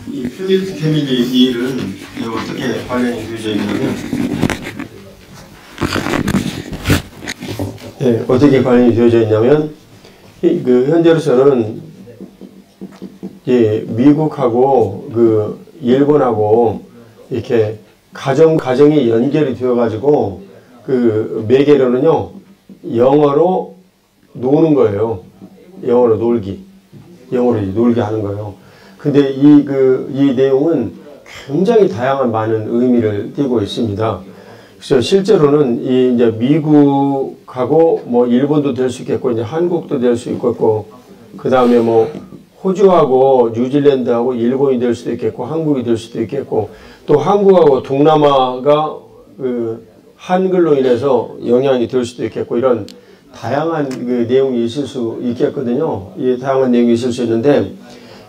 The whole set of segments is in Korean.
이 필리트 패밀리 이 일은 어떻게 관련이 되어져 있냐면, 어떻게 관련이 되어져 있냐면, 현재로서는 미국하고 일본하고 이렇게 가정이 연결이 되어가지고 매개로는요 영어로 노는 거예요. 영어로 놀기 하는 거예요. 근데 이 내용은 굉장히 다양한 많은 의미를 띠고 있습니다. 그래서 실제로는 이제 미국하고 뭐 일본도 될 수 있겠고, 이제 한국도 될 수 있겠고, 그 다음에 뭐 호주하고 뉴질랜드하고 일본이 될 수도 있겠고, 한국이 될 수도 있겠고, 또 한국하고 동남아가 한글로 인해서 영향이 될 수도 있겠고, 이런 다양한 내용이 있을 수 있겠거든요. 이 다양한 내용이 있을 수 있는데,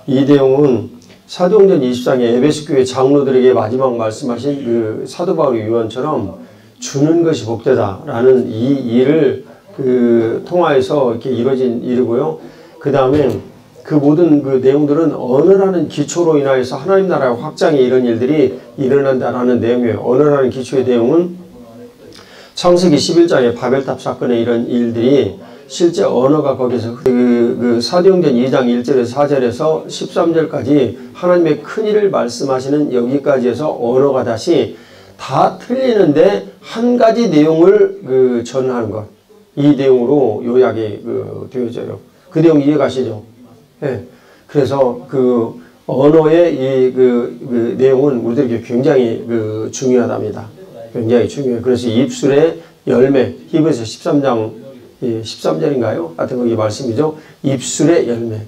이 내용은 사도행전 20장에 에베소 교회 장로들에게 마지막 말씀하신 사도 바울의 유언처럼 주는 것이 복되다라는 이 일을 통하여서 이렇게 이루어진 일이고요. 그 다음에 그 모든 내용들은 언어라는 기초로 인하여서 하나님 나라의 확장에 이런 일들이 일어난다라는 내용이에요. 언어라는 기초의 내용은 창세기 11장의 바벨탑 사건의 이런 일들이 실제 언어가 거기서 사도행전 2장 1절에서 4절에서 13절까지 하나님의 큰 일을 말씀하시는 여기까지 해서 언어가 다시 다 틀리는데 한 가지 내용을 전하는 것. 이 내용으로 요약이 되어져요. 그 내용 이해가시죠? 네. 그래서 언어의 이 내용은 우리들에게 굉장히 중요하답니다. 굉장히 중요해요. 그래서 입술의 열매, 히브리서 13장 13절인가요? 하여튼 거기 말씀이죠. 입술의 열매.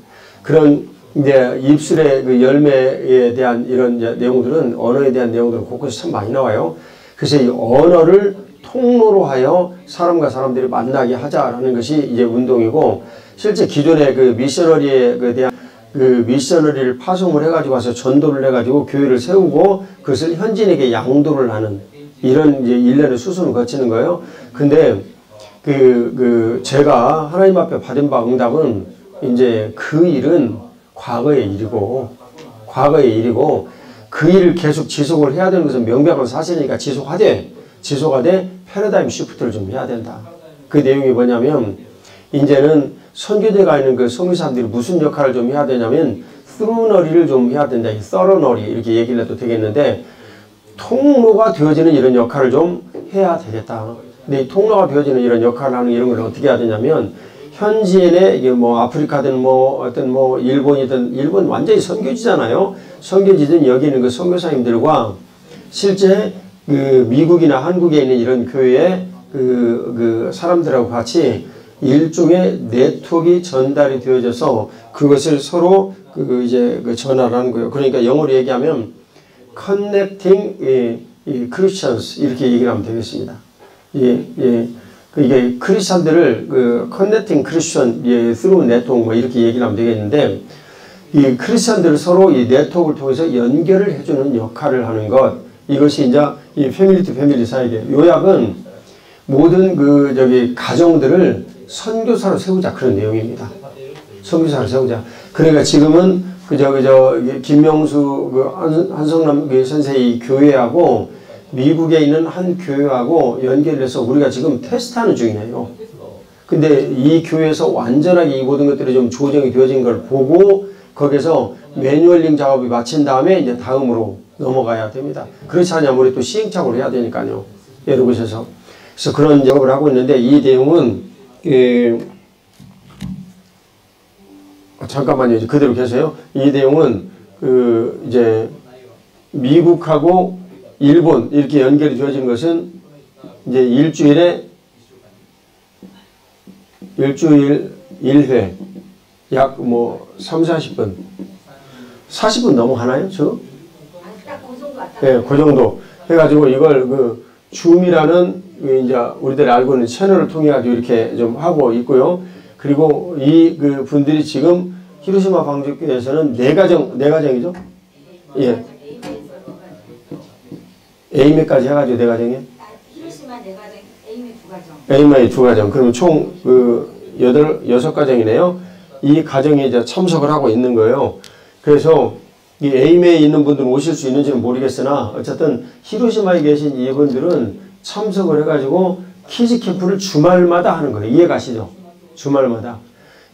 그런 이제 입술의 열매에 대한 이런 내용들은, 언어에 대한 내용들은 곳곳에 참 많이 나와요. 그래서 이 언어를 통로로 하여 사람과 사람들이 만나게 하자라는 것이 이제 운동이고, 실제 기존의 미셔너리에 대한 미셔너리를 파송을 해가지고 와서 전도를 해가지고 교회를 세우고 그것을 현지인에게 양도를 하는 이런 이제 일련의 수순을 거치는 거예요. 근데 제가 하나님 앞에 받은 바 응답은 이제 그 일은 과거의 일이고 그 일을 계속 지속을 해야 되는 것은 명백한 사실이니까 지속하되 패러다임 시프트를 좀 해야 된다. 그 내용이 뭐냐면, 이제는 선교제가 있는 선교사람들이 무슨 역할을 좀 해야 되냐면 through너리를 좀 해야 된다. thoroughn너리 이렇게 얘기를 해도 되겠는데, 통로가 되어지는 이런 역할을 좀 해야 되겠다. 근데 이 통로가 되어지는 이런 역할을 하는 이런 걸 어떻게 해야 되냐면, 현지인의 이게 뭐 아프리카든 뭐 어떤 뭐 일본이든, 일본 완전히 선교지잖아요. 선교지든 여기 있는 선교사님들과 실제 미국이나 한국에 있는 이런 교회의 사람들하고 같이 일종의 네트워크가 전달이 되어져서 그것을 서로 이제 전화를 하는 거예요. 그러니까 영어로 얘기하면 connecting Christians 이렇게 얘기를 하면 되겠습니다. 이게 크리스찬들을 connecting Christian through network 뭐 이렇게 얘기를 하면 되겠는데, 이 크리스찬들을 서로 이 네트워크를 통해서 연결을 해주는 역할을 하는 것, 이것이 이제 이 패밀리 투 패밀리 사역의 요약은 모든 가정들을 선교사로 세우자, 그런 내용입니다. 선교사로 세우자. 그러니까 지금은 김명수 한성남 선생의 교회하고 미국에 있는 한 교회하고 연결해서 우리가 지금 테스트하는 중이에요. 근데 이 교회에서 완전하게 이 모든 것들이 좀 조정이 되어진 걸 보고 거기서 매뉴얼링 작업이 마친 다음에 이제 다음으로 넘어가야 됩니다. 그렇지 않으면 우리 또 시행착오를 해야 되니까요. 여러 곳에서. 그래서 그런 작업을 하고 있는데, 이 내용은 잠깐만요. 이제 그대로 계세요. 이 내용은 이제 미국하고 일본 이렇게 연결이 되어진 것은 이제 일주일 1회 약 뭐 30-40분 40분 넘어가나요? 저? 네, 그 정도 해가지고 이걸 줌이라는 이제 우리들이 알고 있는 채널을 통해 가지고 이렇게 좀 하고 있고요. 그리고 이 분들이 지금 히로시마 방주교회에서는 네 가정이죠? 예. 에이메까지 해가지고 네 가정이요? 히로시마 네 가정, 에이메 두 가정. 에이메 두 가정. 그러면 총 6가정이네요. 이 가정에 이제 참석을 하고 있는 거예요. 그래서 이 에임에 있는 분들은 오실 수 있는지는 모르겠으나 어쨌든 히로시마에 계신 이분들은 참석을 해가지고 키즈 캠프를 주말마다 하는 거예요. 이해가시죠? 주말마다.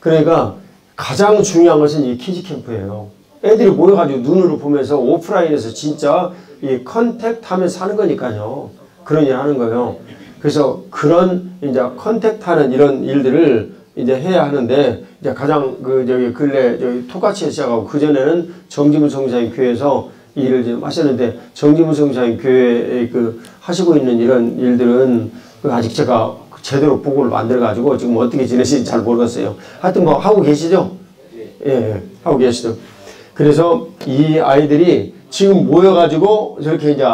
그러니까 가장 중요한 것은 이 키즈 캠프예요. 애들이 모여가지고 눈으로 보면서 오프라인에서 진짜 이 컨택트 하면서 하는 거니까요. 그런 일 하는 거예요. 그래서 그런 이제 컨택트 하는 이런 일들을 이제 해야 하는데, 이제 가장 저기 근래 저기 토카치에 시작하고 그전에는 정지문 성사님 교회에서 이 일을 좀 하셨는데, 정지문 성사님 교회에 하시고 있는 이런 일들은 아직 제가 제대로 보고를 만들어가지고 지금 어떻게 지내시는지 잘 모르겠어요. 하여튼 뭐 하고 계시죠? 예, 하고 계시죠. 그래서 이 아이들이 지금 모여가지고 저렇게 이제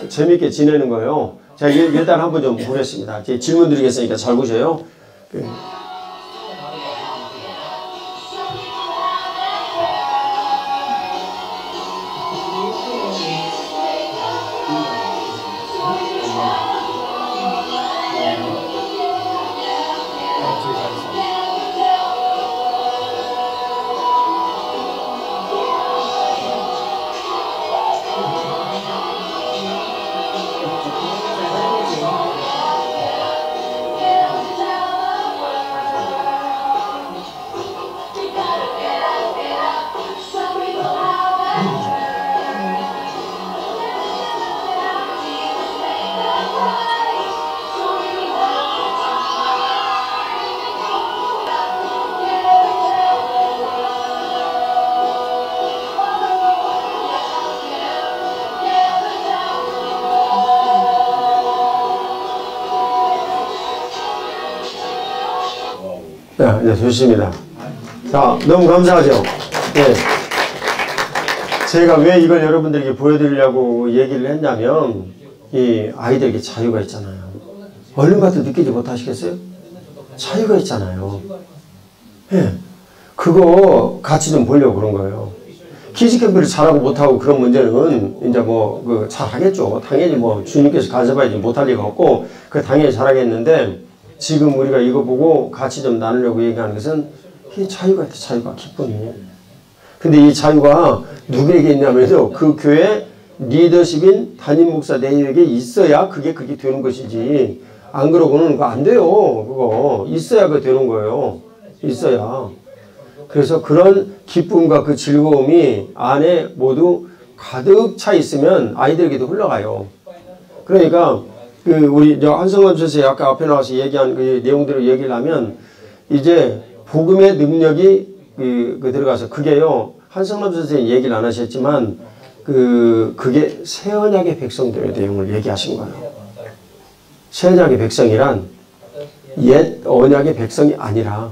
재밌게 지내는 거예요. 자, 일단 한번 좀 보겠습니다. 제 질문 드리겠으니까 잘 보세요. 네, 좋습니다. 자, 너무 감사하죠? 네. 제가 왜 이걸 여러분들에게 보여드리려고 얘기를 했냐면, 이 아이들에게 자유가 있잖아요. 얼른 봐도 느끼지 못하시겠어요? 자유가 있잖아요. 네. 그거 같이 좀 보려고 그런 거예요. 키즈 캠프를 잘하고 못하고 그런 문제는 이제 뭐, 잘하겠죠. 당연히 뭐, 주님께서 간섭하지 못할 리가 없고, 당연히 잘하겠는데, 지금 우리가 이거 보고 같이 좀 나누려고 얘기하는 것은 이 자유가 있다. 자유가 기쁨이. 근데 이 자유가 누구에게 있냐면요. 그 교회 리더십인 담임 목사 내에게 있어야 그게 되는 것이지. 안 그러고는 그거 안 돼요. 그거 있어야 그게 되는 거예요. 있어야. 그래서 그런 기쁨과 그 즐거움이 안에 모두 가득 차 있으면 아이들에게도 흘러가요. 그러니까 우리 한성남 선생이 아까 앞에 나와서 얘기한 그 내용대로 얘기를 하면, 이제 복음의 능력이 들어가서 그게요, 한성남 선생이 얘기를 안 하셨지만 그게 새 언약의 백성들의 내용을 얘기하신 거예요. 새 언약의 백성이란 옛 언약의 백성이 아니라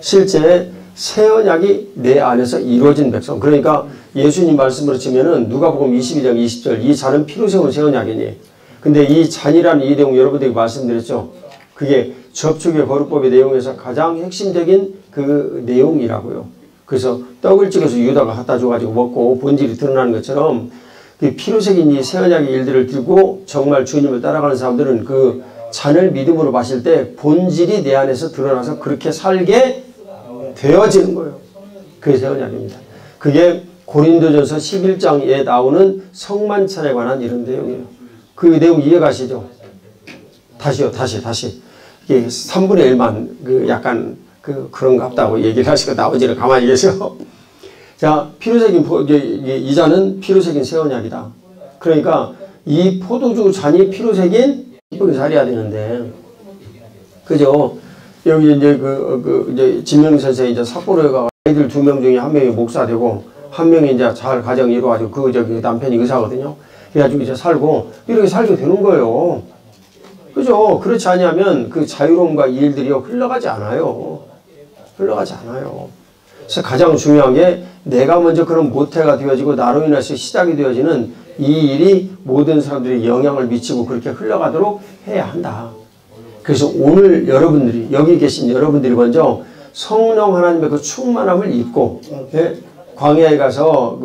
실제 새 언약이 내 안에서 이루어진 백성. 그러니까 예수님 말씀으로 치면은 누가복음 22장 20절, 이 잔은 피로 세운 새 언약이니. 근데 이 잔이라는 이 내용 여러분들에게 말씀드렸죠. 그게 접촉의 거룩법의 내용에서 가장 핵심적인 그 내용이라고요. 그래서 떡을 찍어서 유다가 갖다 줘가지고 먹고 본질이 드러나는 것처럼 그 피로 새긴 이 새 언약의 일들을 들고 정말 주님을 따라가는 사람들은 그 잔을 믿음으로 마실 때 본질이 내 안에서 드러나서 그렇게 살게 되어지는 거예요. 그게 새 언약입니다. 그게 고린도전서 11장에 나오는 성만찬에 관한 이런 내용이에요. 그 내용 이해가시죠? 다시요, 다시. 이게 3분의 1만 약간 그런 것 같다고 얘기를 하시고 나머지는 가만히 계셔. 자, 피로 새긴 이 잔은 피로 새긴 새 언약이다. 그러니까 이 포도주 잔이 피로 새긴 기쁘게 살아야 되는데, 그죠? 여기 이제 진명 선생이 이제 삿포로에 가 아이들 2명 중에 1명이 목사 되고 1명이 이제 잘 가정 이루어가지고 그 남편이 의사거든요. 그래가지고 이제 살고 이렇게 살게 되는 거예요. 그죠? 그렇지 않으면 그 자유로움과 이 일들이 흘러가지 않아요. 흘러가지 않아요. 그래서 가장 중요한 게 내가 먼저 그런 모태가 되어지고 나로 인해서 시작이 되어지는 이 일이 모든 사람들이 영향을 미치고 그렇게 흘러가도록 해야 한다. 그래서 오늘 여러분들이 여기 계신 여러분들이 먼저 성령 하나님의 그 충만함을 입고 광야에 가서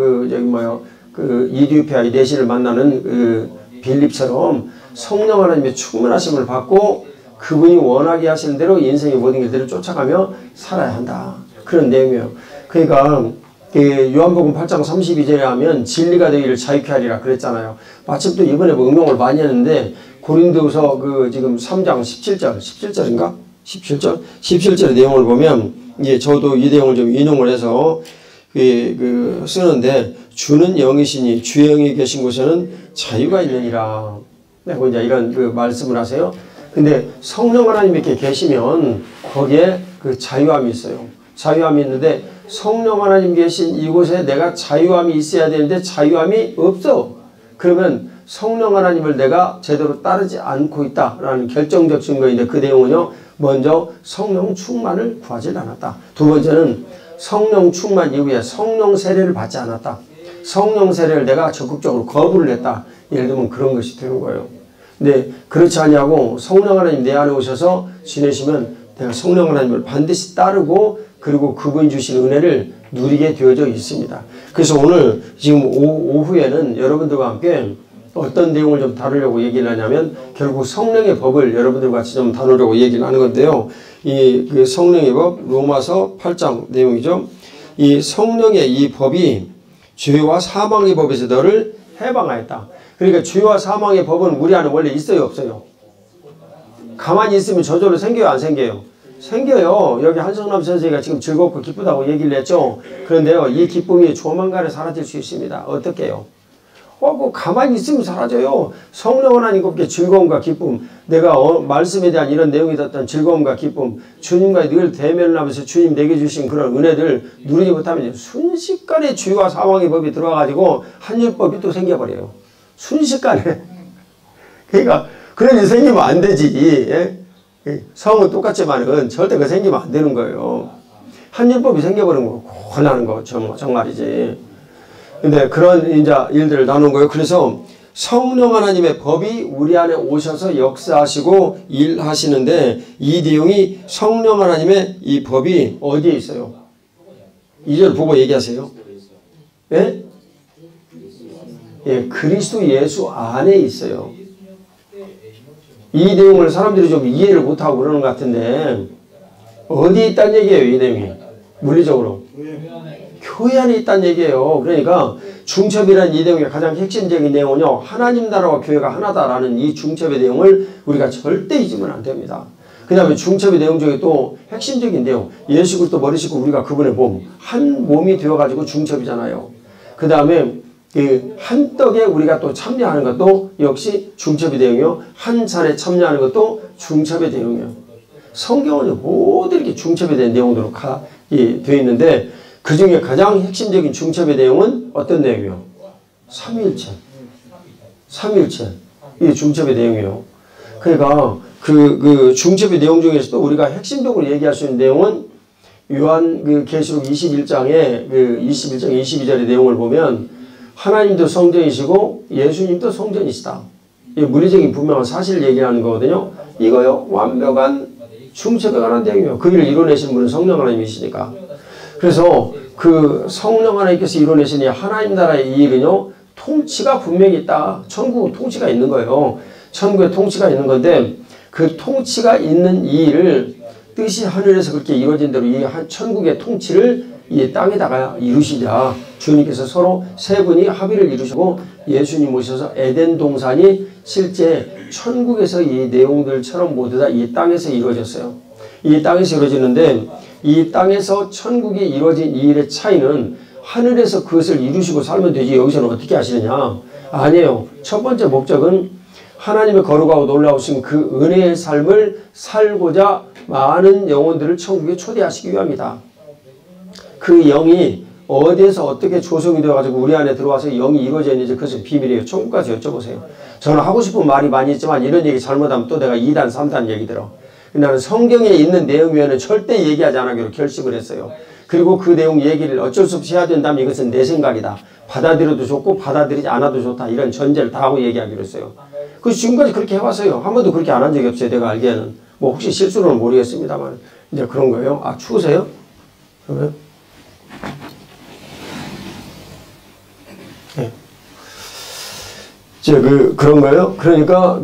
이디오피아 내시를 만나는 빌립처럼 성령 하나님의 충만하심을 받고 그분이 원하게 하시는 대로 인생의 모든 길들을 쫓아가며 살아야 한다. 그런 내용이에요. 그러니까 요한복음 8장 32절에 하면 진리가 너희를 자유케 하리라 그랬잖아요. 마침 또 이번에 뭐 응용을 많이 했는데 고린도서 지금 3장 17절인가? 17절의 내용을 보면 저도 이 내용을 좀 인용을 해서 쓰는데 주는 영이시니 주 영이 계신 곳에는 자유가 있느니라. 네, 이제 이런 말씀을 하세요. 근데 성령 하나님 이렇게 계시면 거기에 자유함이 있어요. 자유함이 있는데 성령 하나님 계신 이곳에 내가 자유함이 있어야 되는데 자유함이 없어. 그러면 성령 하나님을 내가 제대로 따르지 않고 있다라는 결정적 증거인데 그 내용은요. 먼저 성령 충만을 구하지 않았다. 두 번째는 성령 충만 이후에 성령 세례를 받지 않았다. 성령 세례를 내가 적극적으로 거부를 했다. 예를 들면 그런 것이 되는 거예요. 근데 그렇지 않냐고 성령 하나님 내 안에 오셔서 지내시면 내가 성령 하나님을 반드시 따르고 그리고 그분이 주신 은혜를 누리게 되어져 있습니다. 그래서 오늘 지금 오후에는 여러분들과 함께 어떤 내용을 좀 다루려고 얘기를 하냐면 결국 성령의 법을 여러분들과 같이 좀 다루려고 얘기를 하는 건데요. 그 성령의 법 로마서 8장 내용이죠. 이 성령의 이 법이 죄와 사망의 법에서 너를 해방하였다. 그러니까 죄와 사망의 법은 우리 안에 원래 있어요 없어요? 가만히 있으면 저절로 생겨요 안 생겨요? 생겨요. 여기 한성남 선생님이 지금 즐겁고 기쁘다고 얘기를 했죠. 그런데요 이 기쁨이 조만간에 사라질 수 있습니다. 어떻게 해요? 가만히 있으면 사라져요. 성령 하나님께 즐거움과 기쁨, 내가 말씀에 대한 이런 내용이 었던 즐거움과 기쁨, 주님과 늘 대면을 하면서 주님 내게 주신 그런 은혜들 누리지 못하면 순식간에 죄와 사망의 법이 들어와가지고 한율법이 또 생겨버려요. 순식간에. 그러니까 그런 일 생기면 안 되지. 예? 성은 똑같지만은 절대 그 생기면 안 되는 거예요. 한율법이 생겨버리는 거 곤란한 거 정말이지. 근데 그런 이제 일들을 나눈 거예요. 그래서 성령 하나님의 법이 우리 안에 오셔서 역사하시고 일하시는데 이 내용이 성령 하나님의 이 법이 어디에 있어요? 2절 보고 얘기하세요. 예? 예, 그리스도 예수 안에 있어요. 이 내용을 사람들이 좀 이해를 못하고 그러는 것 같은데 어디에 있다는 얘기예요? 이 내용이 물리적으로 교회 안에 있다는 얘기예요. 그러니까 중첩이라는 이 내용의 가장 핵심적인 내용은요. 하나님 나라와 교회가 하나다라는 이 중첩의 내용을 우리가 절대 잊으면 안 됩니다. 그 다음에 중첩의 내용 중에 또 핵심적인 내용 예수 그리스도 머리시고 우리가 그분의 몸 한 몸이 되어가지고 중첩이잖아요. 그 다음에 한 떡에 우리가 또 참여하는 것도 역시 중첩의 내용이요. 한 잔에 참여하는 것도 중첩의 내용이에요. 성경은 모두 이렇게 중첩에 대한 내용으로 되어 있는데 그 중에 가장 핵심적인 중첩의 내용은 어떤 내용이요? 삼위일체. 삼위일체. 이게 중첩의 내용이에요. 그러니까 그 중첩의 내용 중에서도 우리가 핵심적으로 얘기할 수 있는 내용은 요한 계시록 21장의 21장 22절의 내용을 보면 하나님도 성전이시고 예수님도 성전이시다. 이 물리적인 분명한 사실을 얘기하는 거거든요. 이거요. 완벽한 중첩에 관한 내용이에요. 그 일을 이뤄내신 분은 성령 하나님이시니까. 그래서 그 성령 하나님께서 이뤄내신 이 하나님 나라의 이 일은요. 통치가 분명히 있다. 천국 통치가 있는 거예요. 천국의 통치가 있는 건데 그 통치가 있는 이 일을 뜻이 하늘에서 그렇게 이루어진 대로 이 천국의 통치를 이 땅에다가 이루시자 주님께서 서로 세 분이 합의를 이루시고 예수님 오셔서 에덴 동산이 실제 천국에서 이 내용들처럼 모두 다 이 땅에서 이루어졌어요. 이 땅에서 이루어지는데 이 땅에서 천국이 이루어진 이 일의 차이는 하늘에서 그것을 이루시고 살면 되지 여기서는 어떻게 하시느냐? 아니에요. 첫 번째 목적은 하나님의 거룩하고 놀라우신 그 은혜의 삶을 살고자 많은 영혼들을 천국에 초대하시기 위함이다. 그 영이 어디에서 어떻게 조성이 되어가지고 우리 안에 들어와서 영이 이루어져 있는지 그것은 비밀이에요. 천국 가서 여쭤보세요. 저는 하고 싶은 말이 많이 있지만 이런 얘기 잘못하면 또 내가 2단 3단 얘기 들어. 나는 성경에 있는 내용 외에는 절대 얘기하지 않기로 결심을 했어요. 그리고 그 내용 얘기를 어쩔 수 없이 해야 된다면 이것은 내 생각이다. 받아들여도 좋고 받아들이지 않아도 좋다. 이런 전제를 다 하고 얘기하기로 했어요. 그래서 지금까지 그렇게 해왔어요. 한 번도 그렇게 안 한 적이 없어요. 내가 알기에는. 뭐 혹시 실수로는 모르겠습니다만. 이제 그런 거예요. 아 추우세요? 그러면? 네. 이제 그런 거예요. 그러니까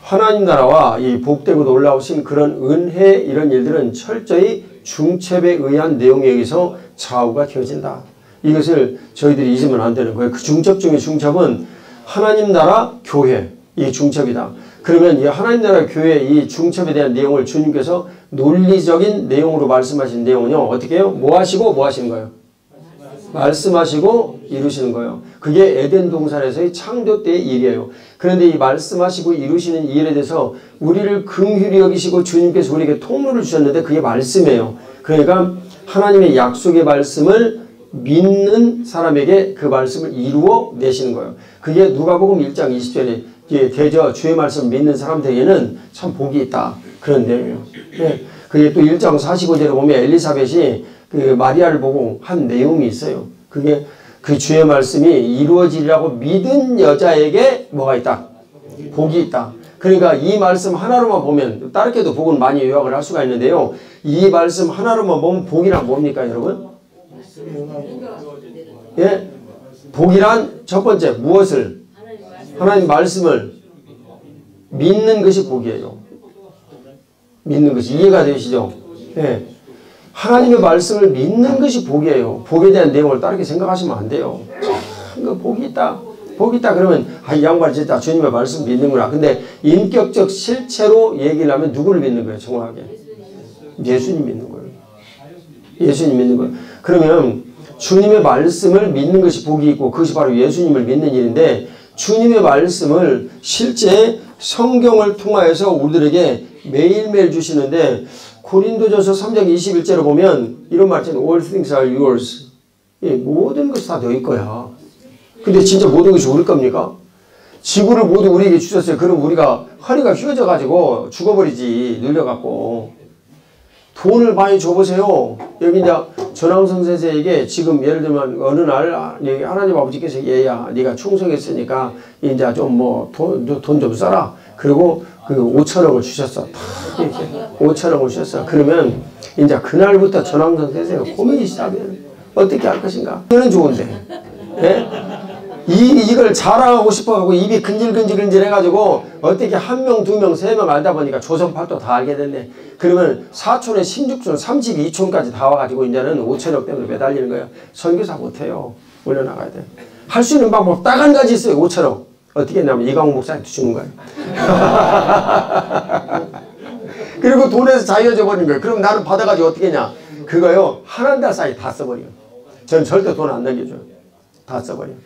하나님 나라와 이 복되고 놀라우신 그런 은혜 이런 일들은 철저히 중첩에 의한 내용에 의해서 좌우가 되어진다. 이것을 저희들이 잊으면 안 되는 거예요. 그 중첩 중에 중첩은 하나님 나라 교회, 이 중첩이다. 그러면 이 하나님 나라 교회 이 중첩에 대한 내용을 주님께서 논리적인 내용으로 말씀하신 내용은요. 어떻게 해요? 뭐 하시고 뭐 하시는 거예요? 말씀하시고 이루시는 거예요. 그게 에덴 동산에서의 창조 때의 일이에요. 그런데 이 말씀하시고 이루시는 이 일에 대해서 우리를 긍휼히 여기시고 주님께서 우리에게 통로를 주셨는데 그게 말씀이에요. 그러니까 하나님의 약속의 말씀을 믿는 사람에게 그 말씀을 이루어 내시는 거예요. 그게 누가복음 1장 20절에 대저 주의 말씀을 믿는 사람들에게는 참 복이 있다. 그런 내용이에요. 네. 그게 또 1장 45절에 보면 엘리사벳이 그 마리아를 보고 한 내용이 있어요. 그게 그 주의 말씀이 이루어지리라고 믿은 여자에게 뭐가 있다? 복이 있다. 그러니까 이 말씀 하나로만 보면 다르게도 복은 많이 요약을 할 수가 있는데요. 이 말씀 하나로만 보면 복이란 뭡니까 여러분? 예? 복이란 첫 번째 무엇을? 하나님 말씀을 믿는 것이 복이에요. 믿는 것이 이해가 되시죠? 예. 하나님의 말씀을 믿는 것이 복이에요. 복에 대한 내용을 다르게 생각하시면 안 돼요. 참, 복이 있다. 복이 있다 그러면 이 양반이 진짜 주님의 말씀 믿는구나. 근데 인격적 실체로 얘기를 하면 누구를 믿는 거예요? 정확하게. 예수님 믿는 거예요. 예수님 믿는 거예요. 그러면 주님의 말씀을 믿는 것이 복이 있고 그것이 바로 예수님을 믿는 일인데 주님의 말씀을 실제 성경을 통하여서 우리들에게 매일매일 주시는데 고린도전서 3장 21절을 보면 이런 말 있잖아요. All things are yours. 예, 모든 것이 다 너희 거야. 근데 진짜 모든 것이 우리 겁니까? 지구를 모두 우리에게 주셨어요. 그럼 우리가 허리가 휘어져 가지고 죽어버리지. 눌려갖고. 돈을 많이 줘보세요. 여기 이제 전황성先生에게 지금 예를 들면 어느 날 하나님 아버지께서 얘야 네가 충성했으니까 이제 좀 뭐 돈 좀 써라. 그리고 그 5천억을 주셨어. 다 이렇게 5천억을 주셨어. 그러면 이제 그날부터 전황성 先生가 고민이 시작해요. 어떻게 할 것인가? 그는 좋은데. 예? 이걸 자랑하고 싶어가지고 입이 근질근질 해가지고 어떻게 한 명, 두 명, 세 명 알다 보니까 조선팔도 다 알게 됐네. 그러면 4촌에 16촌, 32촌까지 다 와가지고 이제는 5천억 때문에 매달리는 거예요. 선교사 못해요. 올려나가야 돼. 할 수 있는 방법 딱 한 가지 있어요. 5천억. 어떻게 했냐면 이광욱 목사한테 주는 거예요. 그리고 돈에서 자유해져 버리는 거예요. 그럼 나는 받아가지고 어떻게 했냐. 그거요. 한 달 사이 다 써버려요. 저는 절대 돈 안 남겨줘요. 다 써버려요.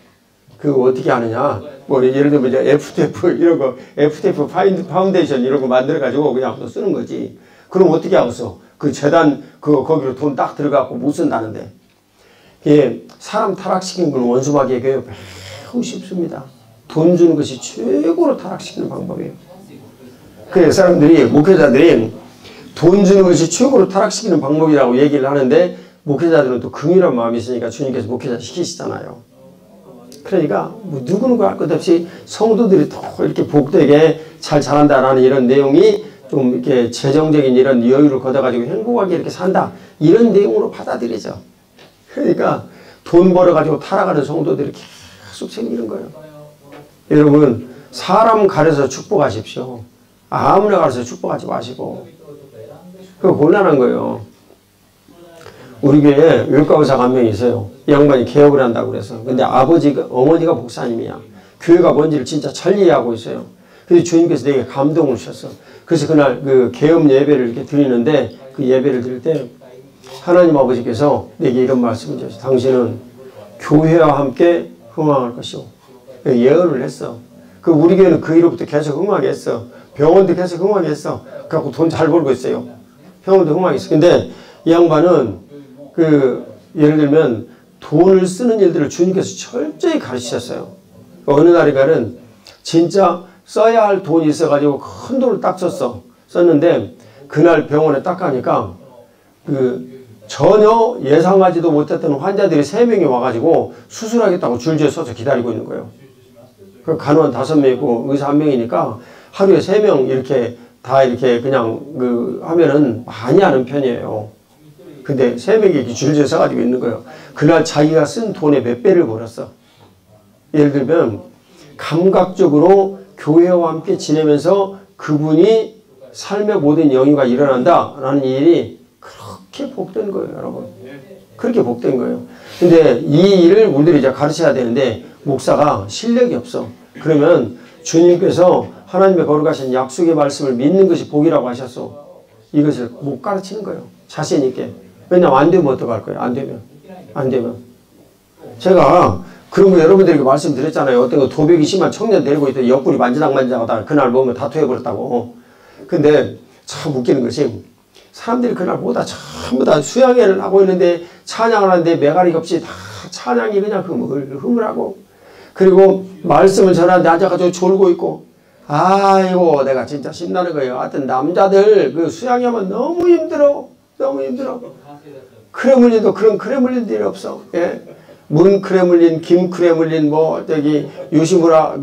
그거 어떻게 하느냐. 뭐 예를 들면 이제 FTF 이런 거 FTF 파운데이션 이런 거 만들어 가지고 그냥 또 쓰는 거지. 그럼 어떻게 하겠어? 그 재단 거기로 돈 딱 들어가고 못 쓴다는데. 예, 사람 타락시키는 건 원수마귀의 교회 매우 쉽습니다. 돈 주는 것이 최고로 타락시키는 방법이에요. 그래서 사람들이 목회자들이 돈 주는 것이 최고로 타락시키는 방법이라고 얘기를 하는데 목회자들은 또 긍휼한 마음이 있으니까 주님께서 목회자 시키시잖아요. 그러니까 뭐 누구누구 할 것 없이 성도들이 더 이렇게 복되게 잘 자란다라는 이런 내용이 좀 이렇게 재정적인 이런 여유를 걷어가지고 행복하게 이렇게 산다 이런 내용으로 받아들이죠. 그러니까 돈 벌어가지고 타락하는 성도들이 계속 생기는 거예요. 여러분 사람 가려서 축복하십시오. 아무나 가려서 축복하지 마시고 그거 곤란한 거예요. 우리 교회에 외과의사가 한 명 있어요. 이 양반이 개업을 한다고 그래서. 근데 어머니가 목사님이야. 교회가 뭔지를 진짜 잘 이해하고 있어요. 그래서 주님께서 되게 감동을 주셨어. 그래서 그날 그 개업 예배를 이렇게 드리는데 그 예배를 드릴 때 하나님 아버지께서 내게 이런 말씀을 주셨어요. 당신은 교회와 함께 흥왕할 것이오. 예언을 했어. 그 우리 교회는 그 이후부터 계속 흥하게 했어. 병원도 계속 흥하게 했어. 그래갖고 돈 잘 벌고 있어요. 병원도 흥하게 했어. 근데 이 양반은 예를 들면 돈을 쓰는 일들을 주님께서 철저히 가르치셨어요. 어느 날인가는 진짜 써야 할 돈이 있어가지고 큰 돈을 딱 썼는데 그날 병원에 딱 가니까 전혀 예상하지도 못했던 환자들이 3명이 와가지고 수술하겠다고 줄지어 서서 기다리고 있는 거예요. 그 간호원 5명 있고 의사 1명이니까 하루에 3명 이렇게 다 이렇게 그냥 하면은 많이 하는 편이에요. 근데 3명이 이렇게 줄지어 서가지고 있는 거예요. 그날 자기가 쓴 돈의 몇 배를 벌었어. 예를 들면 감각적으로 교회와 함께 지내면서 그분이 삶의 모든 영유가 일어난다라는 일이 그렇게 복된 거예요, 여러분. 그렇게 복된 거예요. 근데 이 일을 우리들이 이제 가르쳐야 되는데 목사가 실력이 없어. 그러면 주님께서 하나님의 거룩하신 약속의 말씀을 믿는 것이 복이라고 하셨어. 이것을 못 가르치는 거예요. 자신 있게. 왜냐면 안 되면 어떡할 거예요? 안 되면. 제가 그런 거 여러분들에게 말씀드렸잖아요. 어떤 거 도벽이 심한 청년 데리고 있더니 옆구리 만지작만지작하다가 그날 보면 다투해버렸다고. 근데 참 웃기는 것이 사람들이 그날 보다 전부 다 수양회를 하고 있는데 찬양을 하는데 메가리가 없이 다 찬양이 그냥 흐물하고 그리고 말씀을 전하는데 앉아가지고 졸고 있고 아이고 내가 진짜 신나는 거예요. 하여튼 남자들 그 수양회하면 너무 힘들어. 크레물린도 그런 크레물린들이 없어. 예? 문 크레물린, 김 크레물린, 뭐 저기 요시무라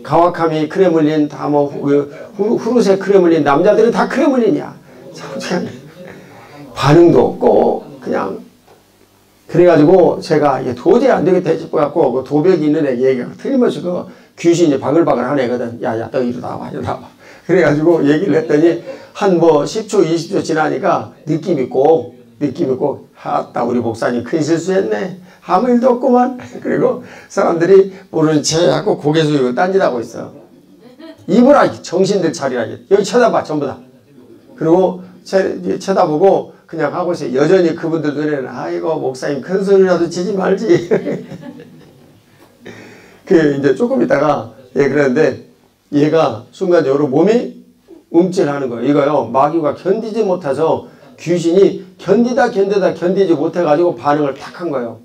가와카미 크레물린 다 뭐 후르세 크레물린 남자들은 다 크레물린이야. 참 반응도 없고 그냥 그래가지고 제가 도저히 안 되겠다 싶어갖고 그 도벽이 있는 애 얘기가 틀림없이 그 귀신이 바글바글 한 애거든. 야야 너 이리 나와. 그래가지고 얘기를 했더니 한 뭐 10초 20초 지나니까 느낌 있고 하다 우리 목사님 큰 실수했네. 아무 일도 없구만. 그리고 사람들이 모르는 채 하고 고개 숙이고 딴짓하고 있어. 이보라 정신들 차리라. 여기 쳐다봐 전부 다. 그리고 쳐다보고 그냥 하고 있어요. 여전히 그분들 눈에는 아이고 목사님 큰 소리라도 치지 말지. 그 이제 조금 있다가 그러는데 얘가 순간적으로 몸이 움찔하는 거예요. 이거요 마귀가 견디지 못해서 귀신이 견디지 못해가지고 반응을 탁 한 거예요.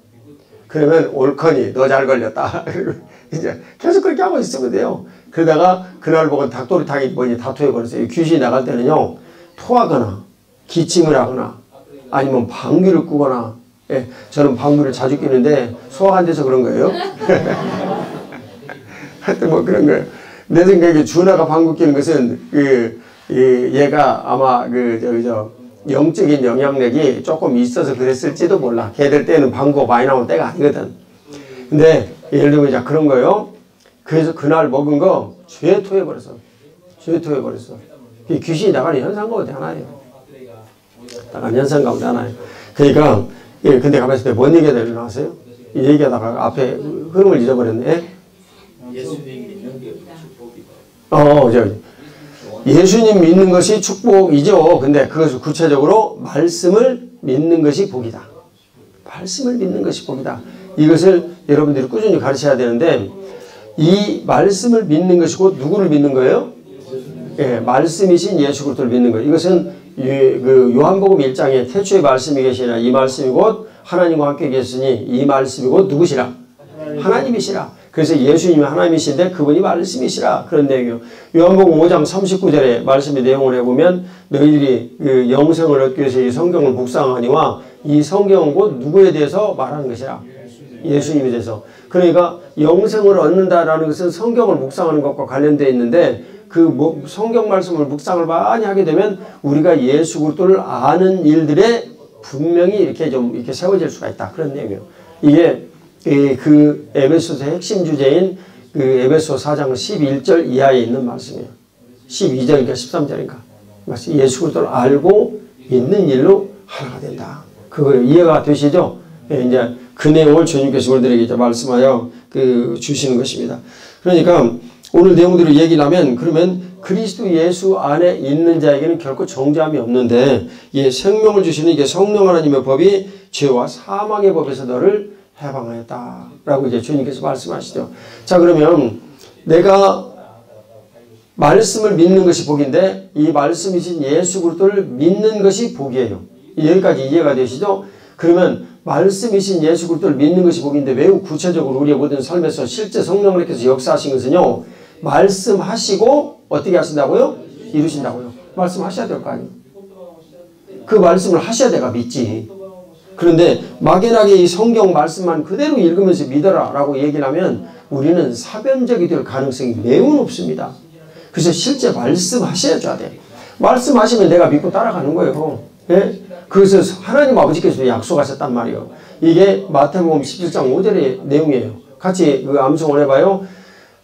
그러면 옳거니 너 잘 걸렸다. 그리고 이제 계속 그렇게 하고 있으면 돼요. 그러다가 그날 보고 닭도리탕이 뭐니 다투해버렸어요. 귀신이 나갈 때는요 토하거나 기침을 하거나 아니면 방귀를 꾸거나 저는 방귀를 자주 끼는데 소화가 안 돼서 그런 거예요. 하여튼 뭐 그런 거예요. 내 생각에 준하가 방귀 끼는 것은 얘가 아마 영적인 영향력이 조금 있어서 그랬을지도 몰라. 걔들 때는 방구가 많이 나온 때가 아니거든. 근데 예를 들면 이제 그런 거예요. 그래서 그날 먹은 거 죄에 토해버렸어. 귀신이 나가는 현상 가운데 하나예요. 그러니까 근데 가만히 있을 때 뭔 얘기가 나왔어요? 이 얘기하다가 앞에 흐름을 잊어버렸네. 예수님 믿는 것이 축복이죠. 근데 그것을 구체적으로 말씀을 믿는 것이 복이다. 이것을 여러분들이 꾸준히 가르쳐야 되는데 이 말씀을 믿는 것이 곧 누구를 믿는 거예요? 말씀이신 예수 그리스도를 믿는 거예요. 이것은 그 요한복음 1장에 태초에 말씀이 계시나 이 말씀이 곧 하나님과 함께 계시니 이 말씀이 곧 누구시라? 하나님이시라. 그래서 예수님이 하나님이신데 그분이 말씀이시라. 그런 내용이요. 요한복음 5장 39절에 말씀의 내용을 해보면 너희들이 그 영생을 얻기 위해서 이 성경을 묵상하니와 이 성경은 곧 누구에 대해서 말하는 것이라. 예수님에 대해서. 그러니까 영생을 얻는다라는 것은 성경을 묵상하는 것과 관련되어 있는데 그 성경 말씀을 묵상을 많이 하게 되면 우리가 예수 그리스도를 아는 일들에 분명히 이렇게 세워질 수가 있다. 그런 내용이에요. 이게 그 에베소서의 핵심 주제인 그 에베소 4장 11절 이하에 있는 말씀이에요. 12절인가 13절인가. 예수 그리스도를 알고 믿는 일로 하나가 된다. 그거 이해가 되시죠? 이제 그 내용을 주님께서 우리들에게 이제 말씀하여 주시는 것입니다. 그러니까 오늘 내용들을 얘기를 하면 그러면 그리스도 예수 안에 있는 자에게는 결코 정죄함이 없는데 생명을 주시는 이게 성령 하나님의 법이 죄와 사망의 법에서 너를 해방하였다라고 이제 주님께서 말씀하시죠. 자, 그러면 내가 말씀을 믿는 것이 복인데 이 말씀이신 예수 그리스도를 믿는 것이 복이에요. 여기까지 이해가 되시죠? 그러면 말씀이신 예수 그리스도를 믿는 것이 복인데 매우 구체적으로 우리의 모든 삶에서 실제 성령을 통해서 역사하신 것은요. 말씀하시고 어떻게 하신다고요? 이루신다고요. 말씀하셔야 될 거 아니에요. 그 말씀을 하셔야 내가 믿지. 그런데 막연하게 이 성경 말씀만 그대로 읽으면서 믿어라 라고 얘기를 하면 우리는 사변적이 될 가능성이 매우 높습니다. 그래서 실제 말씀하셔야 돼. 말씀하시면 내가 믿고 따라가는 거예요. 그것을 하나님 아버지께서도 약속하셨단 말이에요. 이게 마태복음 17장 5절의 내용이에요. 같이 암송을 해봐요.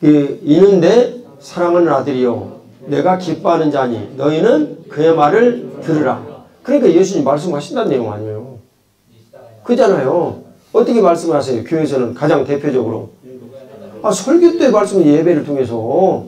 이는데 사랑하는 아들이요 내가 기뻐하는 자니 너희는 그의 말을 들으라. 그러니까 예수님 말씀하신다는 내용 아니에요. 그잖아요. 어떻게 말씀하세요? 교회에서는 가장 대표적으로. 설교 때 말씀은 예배를 통해서,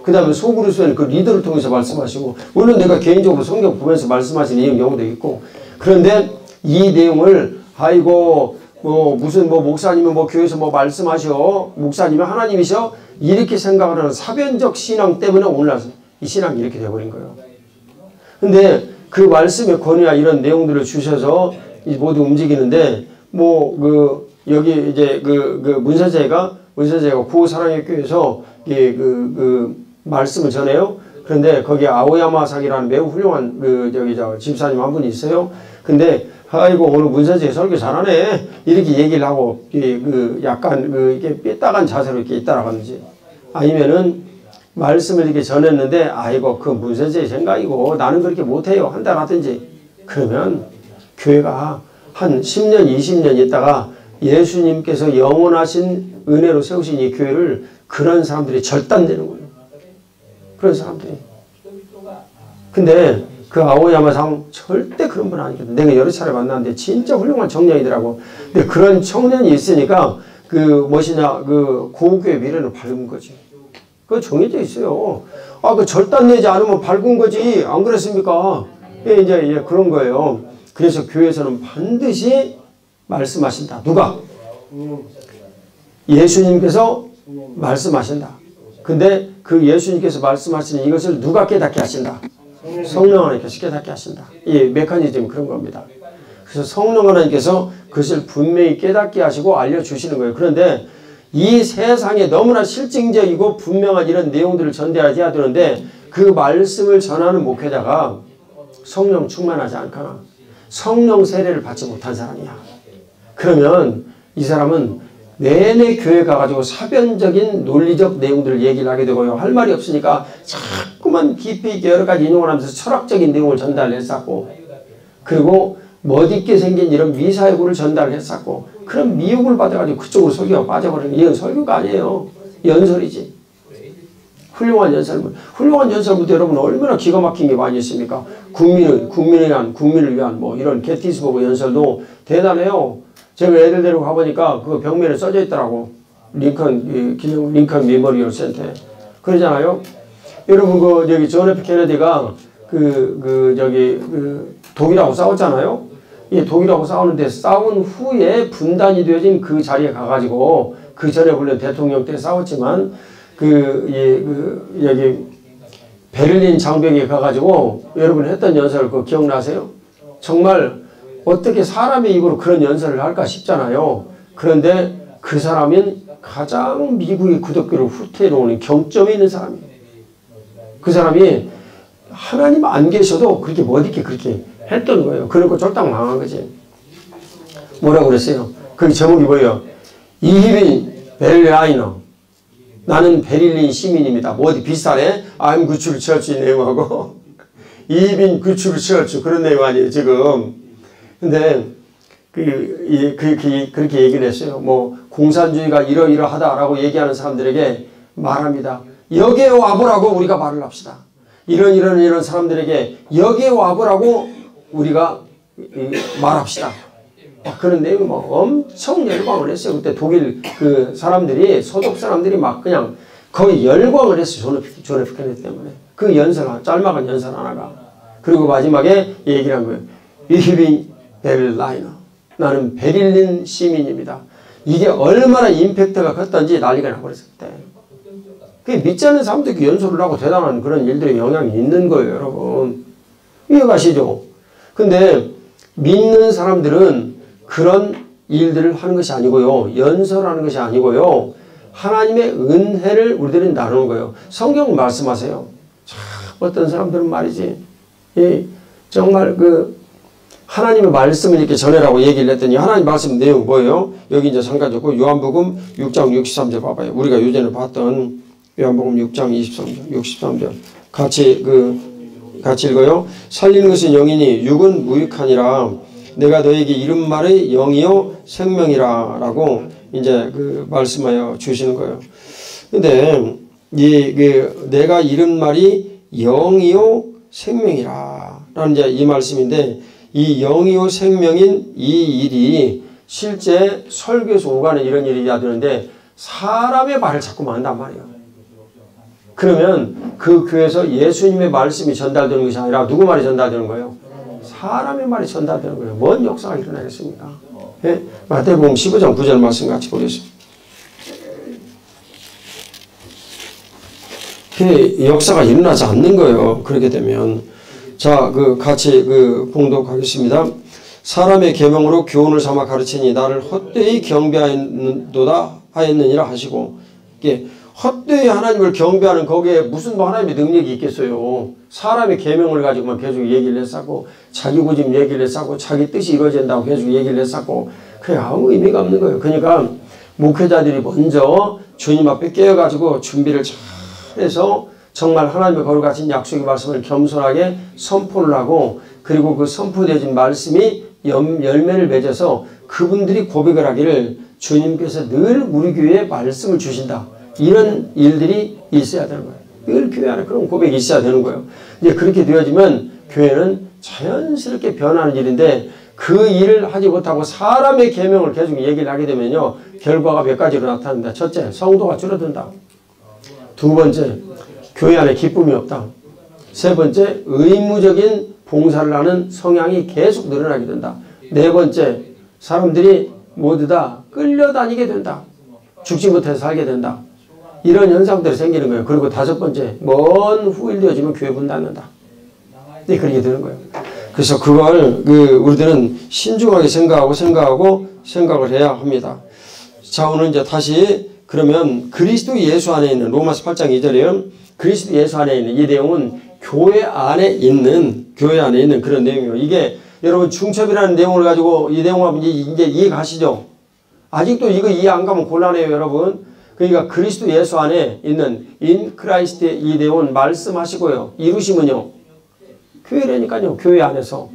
그 다음에 소그룹에는 그 리더를 통해서 말씀하시고, 물론 내가 개인적으로 성경 보면서 말씀하시는 경우도 있고, 그런데 이 내용을 아이고 무슨 목사님은 교회에서 말씀하셔, 목사님은 하나님이셔, 이렇게 생각을 하는 사변적 신앙 때문에 오늘날 이 신앙이 이렇게 돼버린 거예요. 근데 그 말씀의 권위와 이런 내용들을 주셔서 모두 움직이는데, 여기 이제 문선재가 구호사랑의 교회에서 말씀을 전해요. 그런데 거기 아오야마상이라는 매우 훌륭한 집사님 한 분이 있어요. 근데 아이고 오늘 문선재 설교 잘하네 이렇게 얘기를 하고 약간 이렇게 삐딱한 자세로 이렇게 있다라든지, 아니면은 말씀을 이렇게 전했는데 아이고 그 문선재의 생각이고 나는 그렇게 못해요 한다라든지, 그러면 교회가 한 10년 20년 있다가 예수님께서 영원하신 은혜로 세우신 이 교회를 그런 사람들이 절단되는 거예요. 그런 사람들이. 근데 그 아오야마상 절대 그런 분 아니거든. 내가 여러 차례 만났는데 진짜 훌륭한 청년이더라고. 근데 그런 청년이 있으니까 고교의 미래는 밝은 거지. 그거 정해져 있어요. 그 절단내지 않으면 밝은 거지. 안 그랬습니까? 이제 그런 거예요. 그래서 교회에서는 반드시 말씀하신다. 누가? 예수님께서 말씀하신다. 근데 그 예수님께서 말씀하시는 이것을 누가 깨닫게 하신다? 성령 하나님께서 깨닫게 하신다. 이 메커니즘이 그런 겁니다. 그래서 성령 하나님께서 그것을 분명히 깨닫게 하시고 알려주시는 거예요. 그런데 이 세상에 너무나 실증적이고 분명한 이런 내용들을 전달해야 되는데, 그 말씀을 전하는 목회자가 성령 충만하지 않거나 성령 세례를 받지 못한 사람이야. 그러면 이 사람은 내내 교회 가가지고 사변적인 논리적 내용들을 얘기를 하게 되고요. 할 말이 없으니까 자꾸만 깊이 있게 여러 가지 인용을 하면서 철학적인 내용을 전달했었고, 그리고 멋있게 생긴 이런 미사여구를 전달했었고, 그런 미혹을 받아가지고 그쪽으로 설교가 빠져버리는, 이건 설교가 아니에요. 연설이지. 훌륭한 연설문. 훌륭한 연설문도 여러분 얼마나 기가 막힌 게 많이 있습니까? 국민을 위한 이런 게티스버그 연설도 대단해요. 제가 애들 데리고 가보니까 그 벽면에 써져 있더라고. 링컨 메모리얼 센터에. 그러잖아요. 여러분, 여기 존 F 케네디가 독일하고 싸웠잖아요. 이 독일하고 싸우는데 싸운 후에 분단이 되어진 그 자리에 가가지고, 그 전에 물론 대통령 때 싸웠지만, 여기 베를린 장벽에 가가지고 여러분 했던 연설 그거 기억나세요? 정말 어떻게 사람의 입으로 그런 연설을 할까 싶잖아요. 그런데 그 사람은 가장 미국의 기독교를 후퇴해놓은 경점이 있는 사람이에요. 그 사람이 하나님 안 계셔도 그렇게 멋있게 그렇게 했던 거예요. 그러고 쫄딱 망한 거지. 뭐라고 그랬어요? 그 제목이 뭐예요? 이히빈 베를라이너. 나는 베를린 시민입니다. 어디 비슷하네? I'm good to church 내용하고 이히빈 good to church 그런 내용 아니에요 지금. 근데 그렇게 얘기를 했어요. 공산주의가 이러이러하다라고 얘기하는 사람들에게 말합니다. 여기에 와보라고 우리가 말을 합시다. 이런 사람들에게 여기에 와보라고 우리가 말합시다. 그런 내용이 엄청 열광을 했어요. 그때 독일 사람들이, 소속 사람들이 그냥 거의 열광을 했어요. 존 F 케네디 때문에. 그 짤막한 연설 하나가. 그리고 마지막에 얘기를 한 거예요. 이히빈 베를라이너. 나는 베를린 시민입니다. 이게 얼마나 임팩트가 컸던지 난리가 나버렸을 때. 그게 믿지 않는 사람들이 연설을 하고 대단한 그런 일들의 영향이 있는 거예요, 여러분. 이해가시죠? 근데 믿는 사람들은 그런 일들을 하는 것이 아니고요. 연설하는 것이 아니고요. 하나님의 은혜를 우리들은 나누는 거예요. 성경 말씀하세요. 참 어떤 사람들은 말이지. 정말 하나님의 말씀을 이렇게 전해라고 얘기를 했더니 하나님 말씀 내용 뭐예요? 여기 이제 잠깐 적고 요한복음 6장 63절 봐봐요. 우리가 요전에 봤던 요한복음 6장 63절. 같이 읽어요. 살리는 것은 영이니 육은 무익하니라. 내가 너에게 이른 말의 영이요 생명이라 라고 이제 말씀하여 주시는 거예요. 근데 내가 이른 말이 영이요 생명이라 라는 이제 이 말씀인데, 이 영이요 생명인 이 일이 실제 설교에서 오가는 이런 일이 되는데 사람의 말을 자꾸만 한단 말이에요. 그러면 그 교회에서 예수님의 말씀이 전달되는 것이 아니라 누구 말이 전달되는 거예요? 사람의 말이 전달되는 거예요. 뭔 역사가 일어나겠습니까? 예? 마태복음 15장 9절 말씀 같이 보겠습니다. 그 역사가 일어나지 않는 거예요. 그렇게 되면. 자, 같이 봉독하겠습니다. 사람의 계명으로 교훈을 삼아 가르치니 나를 헛되이 경배하였도다 하였느니라 하시고, 이게 헛되이 하나님을 경배하는 거기에 무슨 하나님의 능력이 있겠어요. 사람의 계명을 가지고만 계속 얘기를 했었고, 자기 고집 얘기를 했었고, 자기 뜻이 이루어진다고 계속 얘기를 했었고, 그게 아무 의미가 없는 거예요. 그러니까 목회자들이 먼저 주님 앞에 깨어가지고 준비를 잘 해서 정말 하나님의 거룩하신 약속의 말씀을 겸손하게 선포를 하고, 그리고 그 선포되어진 말씀이 열매를 맺어서 그분들이 고백을 하기를 주님께서 늘 우리 교회에 말씀을 주신다. 이런 일들이 있어야 되는 거예요. 늘 교회 안에 그런 고백이 있어야 되는 거예요. 이제 그렇게 되어지면 교회는 자연스럽게 변하는 일인데, 그 일을 하지 못하고 사람의 계명을 계속 얘기를 하게 되면요, 결과가 몇 가지로 나타난다. 첫째, 성도가 줄어든다. 두 번째, 교회 안에 기쁨이 없다. 세 번째, 의무적인 봉사를 하는 성향이 계속 늘어나게 된다. 네 번째, 사람들이 모두 다 끌려다니게 된다. 죽지 못해서 살게 된다. 이런 현상들이 생기는 거예요. 그리고 다섯 번째, 먼 후일 되어지면 교회 문 닫는다. 네, 그렇게 되는 거예요. 그래서 그걸 우리들은 신중하게 생각을 해야 합니다. 자, 오늘 이제 다시 그러면 그리스도 예수 안에 있는 로마서 8장 2절이요. 그리스도 예수 안에 있는 이 내용은 교회 안에 있는 그런 내용이에요. 이게 여러분 중첩이라는 내용을 가지고 이 내용을 이제 이해가시죠? 아직도 이거 이해 안 가면 곤란해요, 여러분. 그러니까 그리스도 예수 안에 있는 in Christ의 이 내용은 말씀하시고요. 이루시면요. 교회라니까요. 교회 안에서.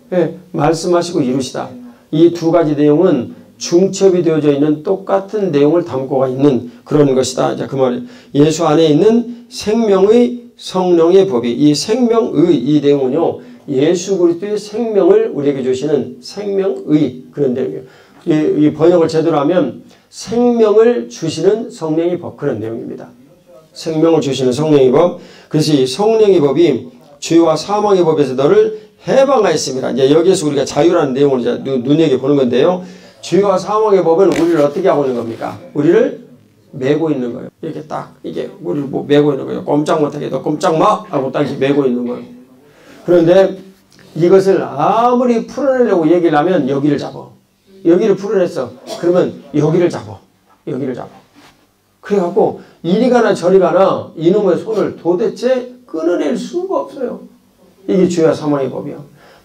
네, 말씀하시고 이루시다. 이 두 가지 내용은 중첩이 되어져 있는 똑같은 내용을 담고가 있는 그런 것이다. 자, 그 말이에요. 예수 안에 있는 생명의 성령의 법이, 이 생명의 이 내용은요, 예수 그리스도의 생명을 우리에게 주시는 생명의 그런 내용이에요. 이 번역을 제대로 하면 생명을 주시는 성령의 법, 그런 내용입니다. 생명을 주시는 성령의 법. 그래서 이 성령의 법이 죄와 사망의 법에서 너를 해방하였습니다. 이제 여기에서 우리가 자유라는 내용을 이제 눈여겨보는 건데요. 죄와 사망의 법은 우리를 어떻게 하고 있는 겁니까? 우리를 메고 있는 거예요. 이렇게 딱, 이게 우리를 메고 있는 거예요. 꼼짝 못하게 너 꼼짝 마! 하고 딱 이렇게 메고 있는 거예요. 그런데 이것을 아무리 풀어내려고 얘기를 하면 여기를 잡아. 여기를 풀어냈어. 그러면 여기를 잡아. 여기를 잡아. 그래갖고 이리 가나 저리 가나 이놈의 손을 도대체 끊어낼 수가 없어요. 이게 죄와 사망의 법이야.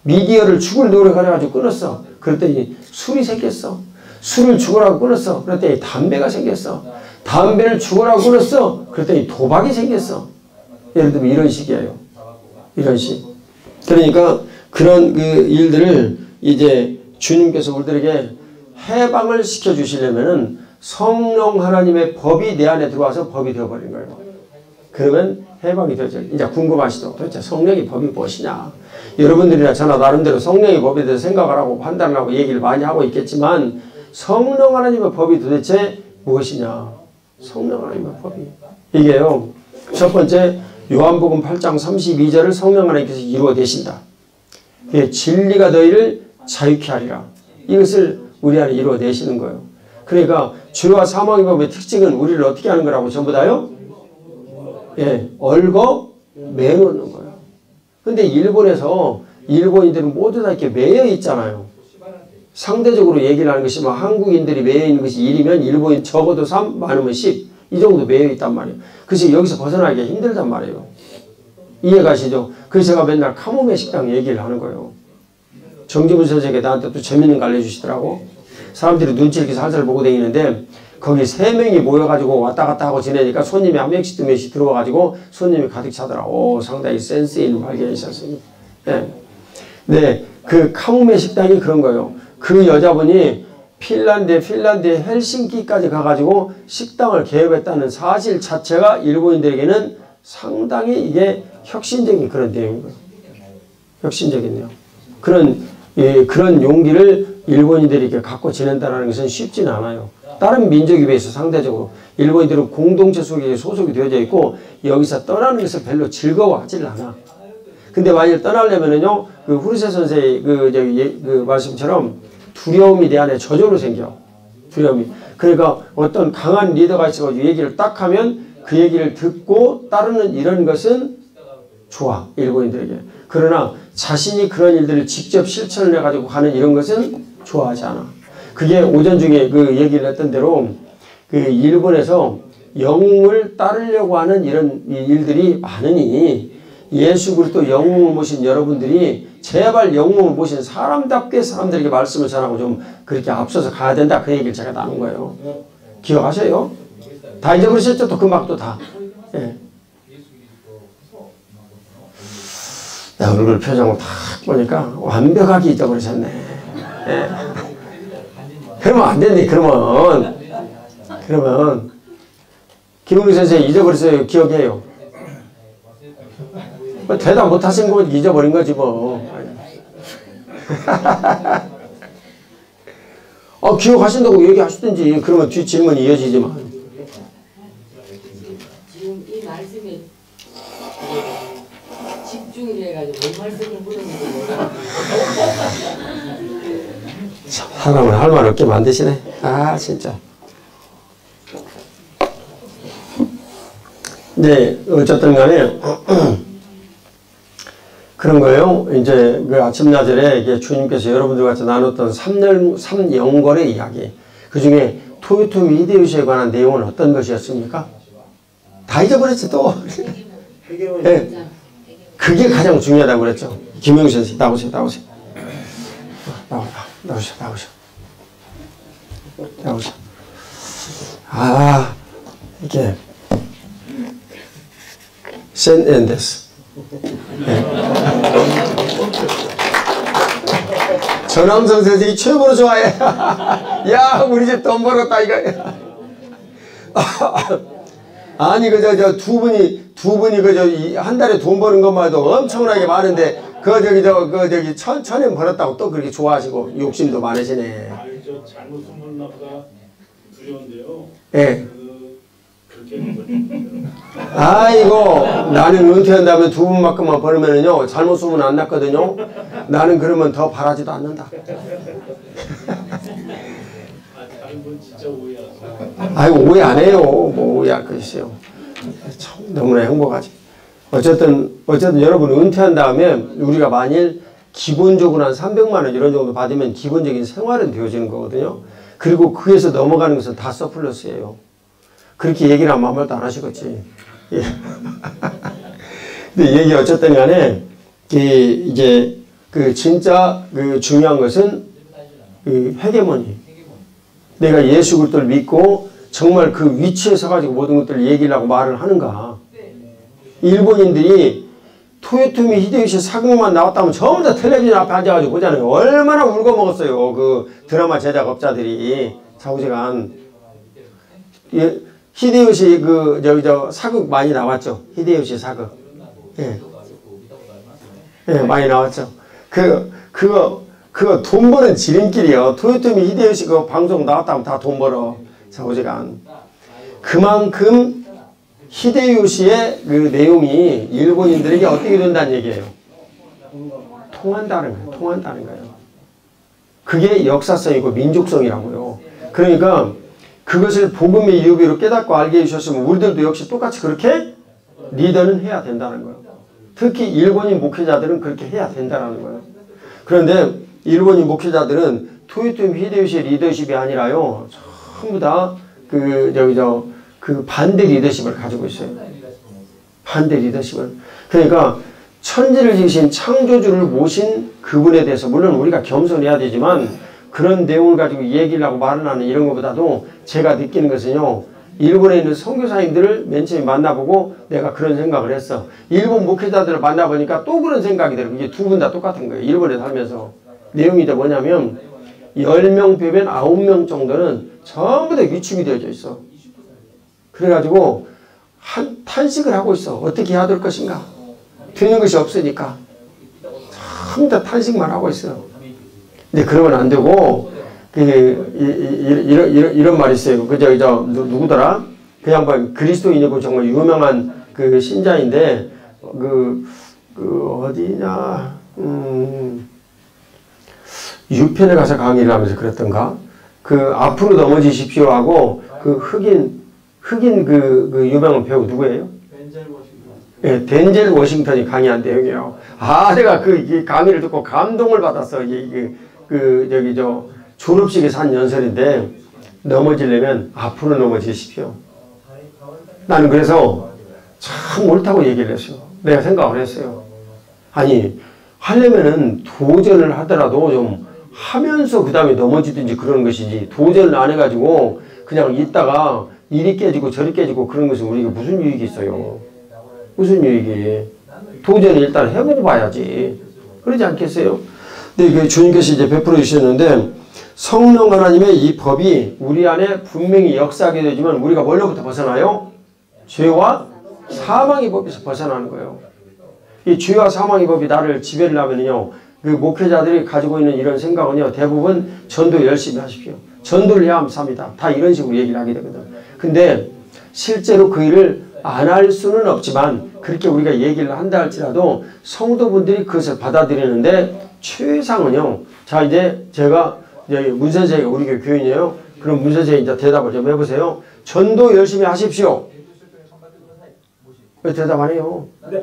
미디어를 죽을 노력하려가지고 끊었어. 그랬더니 술이 생겼어. 술을 죽으라고 끊었어. 그랬더니 담배가 생겼어. 담배를 죽으라고 끊었어. 그랬더니 도박이 생겼어. 예를 들면 이런 식이에요. 이런 식. 그러니까 그런 일들을 이제 주님께서 우리들에게 해방을 시켜주시려면은 성령 하나님의 법이 내 안에 들어와서 법이 되어버린 거예요. 그러면 해방이 되죠. 이제 궁금하시죠? 도대체 성령의 법이 무엇이냐? 여러분들이나 저나 나름대로 성령의 법에 대해서 생각을 하고 판단을 하고 얘기를 많이 하고 있겠지만 성령 하나님의 법이 도대체 무엇이냐? 성령 하나님의 법이. 이게요. 첫 번째 요한복음 8장 32절을 성령 하나님께서 이루어내신다. 진리가 너희를 자유케 하리라. 이것을 우리 안에 이루어내시는 거예요. 그러니까 죄와 사망의 법의 특징은 우리를 어떻게 하는 거라고 전부 다요? 예, 얽어 매놓는 거예요. 근데 일본에서 일본인들은 모두 다 이렇게 매여 있잖아요. 상대적으로 얘기를 하는 것이 뭐 한국인들이 매여 있는 것이 1이면 일본인 적어도 3, 많으면 10. 이 정도 매여 있단 말이에요. 그래서 여기서 벗어나기가 힘들단 말이에요. 이해가시죠? 그래서 제가 맨날 카모메 식당 얘기를 하는 거예요. 정지문 선생님이 나한테 또 재밌는 거 알려주시더라고. 사람들이 눈치를 이렇게 살살 보고 다니는데 거기 3명이 모여가지고 왔다 갔다 하고 지내니까 손님이 한 명씩 두 명씩 들어와가지고 손님이 가득 차더라. 오, 상당히 센스 있는 발견이 있었어요. 네. 네, 그 카모메 식당이 그런 거예요. 그 여자분이 핀란드의 헬싱키까지 가가지고 식당을 개업했다는 사실 자체가 일본인들에게는 상당히 이게 혁신적인 그런 내용인 거예요. 혁신적인 내용. 그런 예, 그런 용기를 일본인들이 이렇게 갖고 지낸다는 것은 쉽지는 않아요. 다른 민족에 비해서 상대적으로 일본인들은 공동체 속에 소속이 되어져 있고 여기서 떠나는 것을 별로 즐거워하지 않아. 근데 만일 떠나려면은요, 그 후르세 선생의 그 말씀처럼 두려움이 내 안에 저절로 생겨. 두려움이. 그러니까 어떤 강한 리더가 있어가지고 얘기를 딱 하면 그 얘기를 듣고 따르는 이런 것은 좋아. 일본인들에게. 그러나 자신이 그런 일들을 직접 실천을 해가지고 하는 이런 것은 좋아하지 않아. 그게 오전 중에 그 얘기를 했던 대로 그 일본에서 영웅을 따르려고 하는 이런 일들이 많으니 예수 그리스도 영웅을 모신 여러분들이 제발 영웅을 모신 사람답게 사람들에게 말씀을 전하고 좀 그렇게 앞서서 가야 된다. 그 얘기를 제가 나눈 거예요. 기억하셔요? 다 잊어버리셨죠? 또 그 막도 다. 예. 내 얼굴 표정을 딱 보니까 완벽하게 잊어버리셨네. 예. 그러면 안 되네. 그러면 김은희 선생님 잊어버렸어요. 기억해요. 뭐 대답 못하신 거 잊어버린 거지 뭐. 기억하신다고 얘기하시든지 그러면 뒤 질문이 이어지지만. 지금 이 말씀에 집중을 해가지고 뭔 말씀을 묻었는지 몰라. 사람을 할 말 없게 만드시네. 아 진짜. 네, 어쨌든 간에 그런 거예요. 이제 그 아침나절에 이게 주님께서 여러분들 같이 나눴던 3영걸의 이야기. 그 중에 토요토미 히데요시에 관한 내용은 어떤 것이었습니까? 다 잊어버렸지 또. 네. 그게 가장 중요하다고 그랬죠. 김영희 선생님 나오세요. 아, 이게 샌 앤데스. 네. 전함성 선생이 최고로 좋아해. 야, 우리 집 돈 벌었다 이거. 아니 저 두 분이 한 달에 돈 버는 것만 해도 엄청나게 많은데 천엔 벌었다고 또 그렇게 좋아하시고 욕심도 많으시네. 아니 저 잘못 숨을나보다 두려운데요. 예. 그렇게 아이고 나는 은퇴한 다음에 두 분만큼만 벌으면은요 잘못 쓰면 안 났거든요. 나는 그러면 더 바라지도 않는다. 다른 분 진짜 오해하세요. 아이고 오해 안 해요. 뭐 오해할 것이요. 참 너무나 행복하지. 어쨌든 여러분 은퇴한 다음에 우리가 만일 기본적으로 한 300만 원 이런 정도 받으면 기본적인 생활은 되어지는 거거든요. 그리고 그에서 넘어가는 것은 다 서플러스예요. 그렇게 얘기를 하면 아무 말도 안 하시겠지. 예. 근데 얘기 어쨌든 간에 이제 그 진짜 그 중요한 것은 그 헤게모니. 내가 예수 그리스도를 믿고 정말 그 위치에 서가지고 모든 것들을 얘기를 하고 말을 하는가. 일본인들이 토요토미 히데요시 사극만 나왔다면 전부 다 텔레비전 앞에 앉아가지고 보잖아요. 얼마나 울고 먹었어요. 그 드라마 제작업자들이 좌우지간. 히데요시 사극 많이 나왔죠. 히데요시 사극. 예. 예, 많이 나왔죠. 그거 돈 버는 지름길이요. 토요토미 히데요시 그 방송 나왔다면 다 돈 벌어. 좌우지간. 그만큼 히데요시의 그 내용이 일본인들에게 어떻게 된다는 얘기예요. 통한다는 거예요. 그게 역사성이고 민족성이라고요. 그러니까 그것을 복음의 유비로 깨닫고 알게 해주셨으면 우리들도 역시 똑같이 그렇게 리더는 해야 된다는 거예요. 특히 일본인 목회자들은 그렇게 해야 된다는 거예요. 그런데 일본인 목회자들은 토요토미 히데요시의 리더십이 아니라요. 전부 다 그 반대 리더십을 가지고 있어요. 반대 리더십을. 그러니까 천지를 지으신 창조주를 모신 그분에 대해서 물론 우리가 겸손해야 되지만 그런 내용을 가지고 얘기를 하고 말을 하는 이런 것보다도 제가 느끼는 것은요. 일본에 있는 선교사님들을 맨 처음에 만나보고 내가 그런 생각을 했어. 일본 목회자들을 만나보니까 또 그런 생각이 들어요. 이게 두 분 다 똑같은 거예요. 일본에 살면서. 내용이 뭐냐면 10명 빼면 9명 정도는 전부 다 위축이 되어져 있어. 그래가지고 탄식을 하고 있어. 어떻게 해야 될 것인가. 되는 것이 없으니까. 전부 다 탄식만 하고 있어요. 근데 그러면 안 되고, 이런 말이 있어요. 누구더라? 그 양반 그리스도인이고 정말 유명한 그 신자인데, 어디냐, 유편에 가서 강의를 하면서 그랬던가? 앞으로 넘어지십시오 하고, 흑인 유명한 배우 누구예요? 예, 덴젤 워싱턴이 강의한 내용이에요. 내가 이 강의를 듣고 감동을 받았어. 졸업식에 산 연설인데, 넘어지려면 앞으로 넘어지십시오. 나는 그래서 참 옳다고 얘기를 했어요. 내가 생각을 했어요. 아니, 하려면은 도전을 하더라도 좀 하면서 그 다음에 넘어지든지 그러는 것이지, 도전을 안 해가지고 그냥 있다가 이리 깨지고 저리 깨지고 그런 것은 우리가 무슨 유익이 있어요? 무슨 유익이? 도전을 일단 해보고 봐야지. 그러지 않겠어요? 근데 주님께서 이제 베풀어 주셨는데, 성령 하나님의 이 법이 우리 안에 분명히 역사하게 되지만 우리가 뭘로부터 벗어나요? 죄와 사망의 법에서 벗어나는 거예요. 이 죄와 사망의 법이 나를 지배를 하면요, 목회자들이 가지고 있는 이런 생각은요, 대부분 전도 열심히 하십시오. 전도를 해야 합니다. 다 이런 식으로 얘기를 하게 되거든. 근데 실제로 그 일을 안 할 수는 없지만, 그렇게 우리가 얘기를 한다 할지라도 성도분들이 그것을 받아들이는데, 최상은요, 자, 이제 문 선생이가 우리 교회 교인이에요. 그럼 문 선생이 이제 대답을 좀 해보세요. 전도 열심히 하십시오. 왜 대답 안 해요? 네,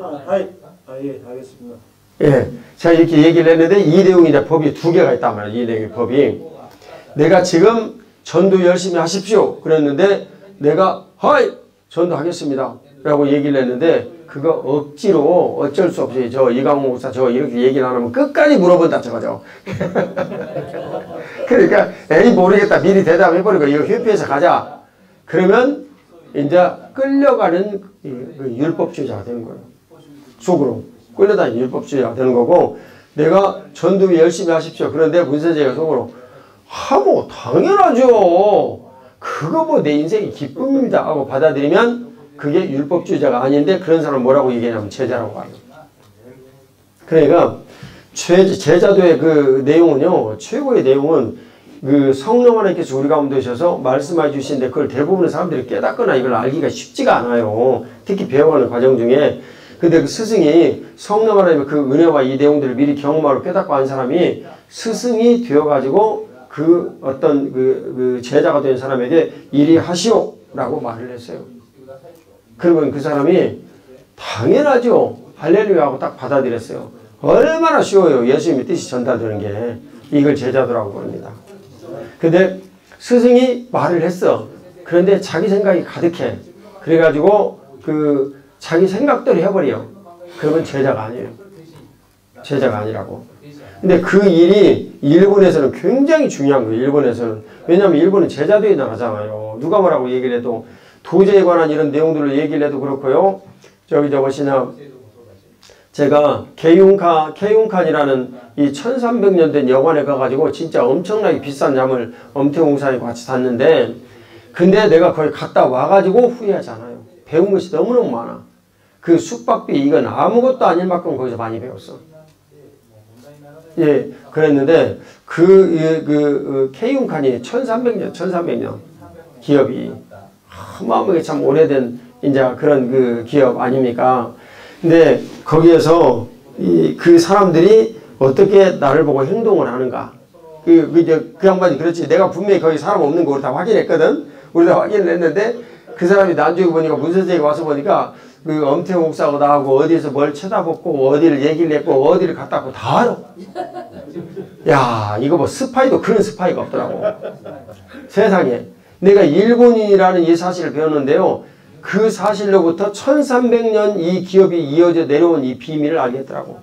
예, 알겠습니다. 예. 자, 이렇게 얘기를 했는데, 이 내용이 이제 법이 두 개가 있단 말이에요. 이 내용의 법이. 내가 지금 전도 열심히 하십시오. 그랬는데, 내가, 전도하겠습니다. 라고 얘기를 했는데, 그거 억지로 어쩔 수 없이 이강호 목사 이렇게 얘기를 안 하면 끝까지 물어본다 저거죠. 그러니까 에이 모르겠다 미리 대답해버리고 이거 회피해서 가자. 그러면 이제 끌려가는 율법주의자가 되는 거예요. 속으로 끌려다니는 율법주의자가 되는 거고, 내가 전도 열심히 하십시오. 그런데 문선재가 속으로 뭐 당연하죠. 그거 내 인생의 기쁨입니다 하고 받아들이면 그게 율법주의자가 아닌데, 그런 사람 뭐라고 얘기하냐면 제자라고 봐요. 그러니까 제자도의 그 내용은요, 최고의 내용은 성령 하나님께서 우리 가운데 오셔서 말씀해 주시는데, 그걸 대부분의 사람들이 깨닫거나 이걸 알기가 쉽지가 않아요. 특히 배워가는 과정 중에. 근데 그 스승이 성령 하나님의 그 은혜와 이 내용들을 미리 경험하고 깨닫고 한 사람이 스승이 되어가지고 어떤 제자가 된 사람에게 이리 하시오 라고 말을 했어요. 그러면 그 사람이 당연하죠. 할렐루야 하고 딱 받아들였어요. 얼마나 쉬워요. 예수님의 뜻이 전달되는 게. 이걸 제자도라고 부릅니다. 근데 스승이 말을 했어. 그런데 자기 생각이 가득해. 그래가지고 자기 생각대로 해버려. 그러면 제자가 아니에요. 제자가 아니라고. 근데 그 일이 일본에서는 굉장히 중요한 거예요. 일본에서는. 왜냐하면 일본은 제자도의 나라잖아요. 누가 뭐라고 얘기를 해도, 도제에 관한 이런 내용들을 얘기를 해도 그렇고요. 제가 케윰칸이라는 이 1300년 된 여관에 가가지고 진짜 엄청나게 비싼 잠을 엄태웅 목사님과 같이 잤는데, 근데 내가 거기 갔다 와가지고 후회하지 않아요. 배운 것이 너무너무 많아. 그 숙박비 이건 아무것도 아닐 만큼 거기서 많이 배웠어. 예, 그랬는데 케윰칸이 1300년 기업이 어마어마하게 참 오래된 이제 그런 기업 아닙니까? 근데 거기에서 그 사람들이 어떻게 나를 보고 행동을 하는가? 그 양반이 그렇지. 내가 분명히 거기 사람 없는 거 우리 다 확인했거든. 우리 다 확인을 했는데, 그 사람이 나중에 보니까 문선생이 와서 보니까 엄태웅 목사하고 나하고 어디에서 뭘 쳐다보고 어디를 얘기를 했고 어디를 갔다 왔고 다 알아. 야, 이거 스파이도 그런 스파이가 없더라고. 세상에. 내가 일본인이라는 이 사실을 배웠는데요. 그 사실로부터 1300년 이 기업이 이어져 내려온 이 비밀을 알겠더라고.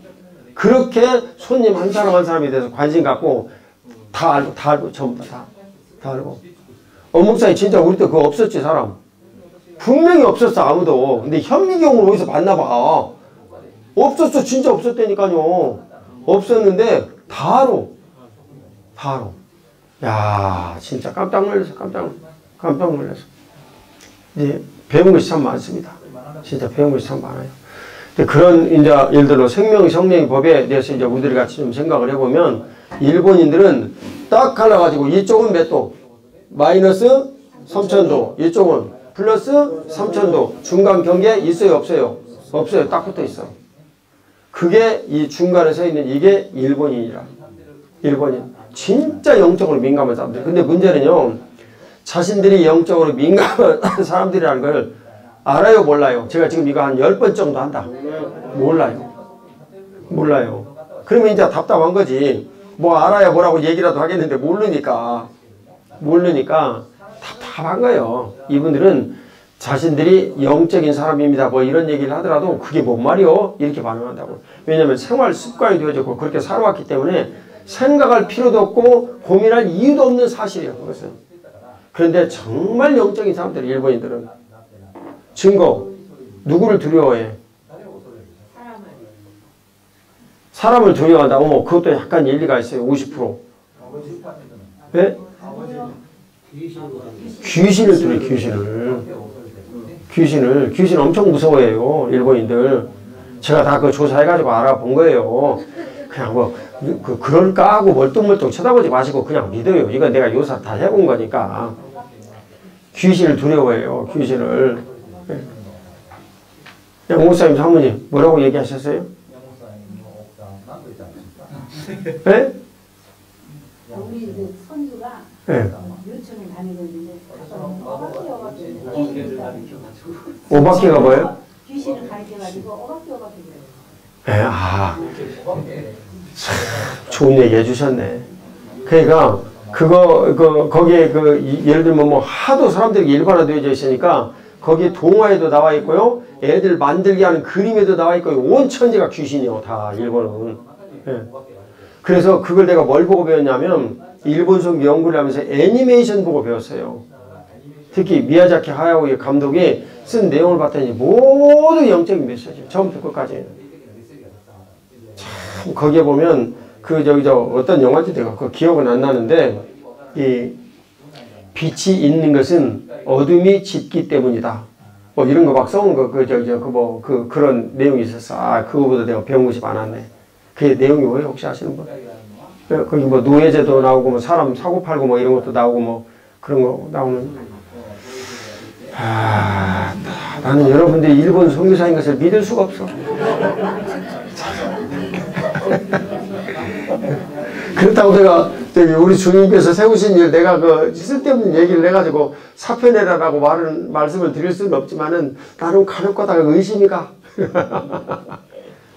그렇게 손님 한 사람 한 사람에 대해서 관심 갖고 다 알고 전부 다 알고. 목사님 진짜 우리 때 그거 없었지 사람. 분명히 없었어 아무도. 근데 현미경을 어디서 봤나 봐. 없었어. 진짜 없었다니까요. 없었는데 다 알아. 야, 진짜 깜짝 놀랐어. 깜짝 놀랐어. 이제 배운 것이 참 많습니다. 진짜 배운 것이 참 많아요. 근데 그런 이제 예를 들어 생명 성령의 법에 대해서 이제 우리들이 같이 좀 생각을 해보면, 일본인들은 딱 갈라가지고 이쪽은 몇 도? 마이너스 3000도. 이쪽은 플러스 3000도. 중간 경계 있어요? 없어요? 없어요. 딱 붙어 있어. 그게 이 중간에 서 있는 이게 일본인이라. 일본인. 진짜 영적으로 민감한 사람들. 근데 문제는요. 자신들이 영적으로 민감한 사람들이라는 걸 알아요? 몰라요? 제가 지금 이거 한 10번 정도 한다. 몰라요. 몰라요. 그러면 이제 답답한 거지. 뭐 알아야 뭐라고 얘기라도 하겠는데 모르니까 답답한 거예요. 이분들은 자신들이 영적인 사람입니다. 뭐 이런 얘기를 하더라도 그게 뭔 말이요? 이렇게 반응한다고. 왜냐하면 생활 습관이 되어졌고 그렇게 살아왔기 때문에 생각할 필요도 없고 고민할 이유도 없는 사실이에요. 그것은. 그런데 정말 영적인 사람들, 일본인들은 증거, 누구를 두려워해? 사람을 두려워한다. 어머, 그것도 약간 일리가 있어요. 50%. 네? 귀신을 두려워, 귀신을. 귀신 엄청 무서워해요. 일본인들. 제가 다 그 조사해가지고 알아본 거예요. 그냥 뭐, 그럴까 하고 멀뚱멀뚱 쳐다보지 마시고 그냥 믿어요. 이건 내가 요사 다 해본 거니까. 귀신을 두려워해요. 귀신을. 네. 영목사님 사모님 뭐라고 얘기하셨어요? 네? 우리 그 선수가 네. 요청을 다니고 있는데 오박기여가지고 오박기가 뭐예요? 귀신을 가르쳐가지고 오박기여가지고 네, 좋은 얘기 해주셨네. 그러니까 거기에 예를 들면 뭐 하도 사람들이 일반화되어져 있으니까 거기에 동화에도 나와 있고요. 애들 만들게 하는 그림에도 나와 있고 온 천지가 귀신이요. 다 일본은. 네. 그래서 그걸 내가 뭘 보고 배웠냐면 일본성 연구를 하면서 애니메이션 보고 배웠어요. 특히 미야자키 하야오 감독이 쓴 내용을 봤더니 모두 영적인 메시지예요. 처음부터 끝까지. 참 거기에 보면 어떤 영화인지 내가 그 기억은 안 나는데 이 빛이 있는 것은 어둠이 짙기 때문이다. 뭐 이런 거 막 써온 거 그런 내용이 있었어. 그거보다 내가 배운 것이 많았네. 그 내용이 뭐예요? 혹시 아시는 분? 거기 뭐 노예제도 나오고 뭐 사람 사고 팔고 뭐 이런 것도 나오고 뭐 그런 거 나오는. 나는 여러분들이 일본 선교사인 것을 믿을 수가 없어. 그렇다고 내가 우리 주님께서 세우신 일 내가 쓸데없는 얘기를 해가지고 사표내라라고 말씀을 드릴 수는 없지만은 나는 간혹 가다가 의심이 가.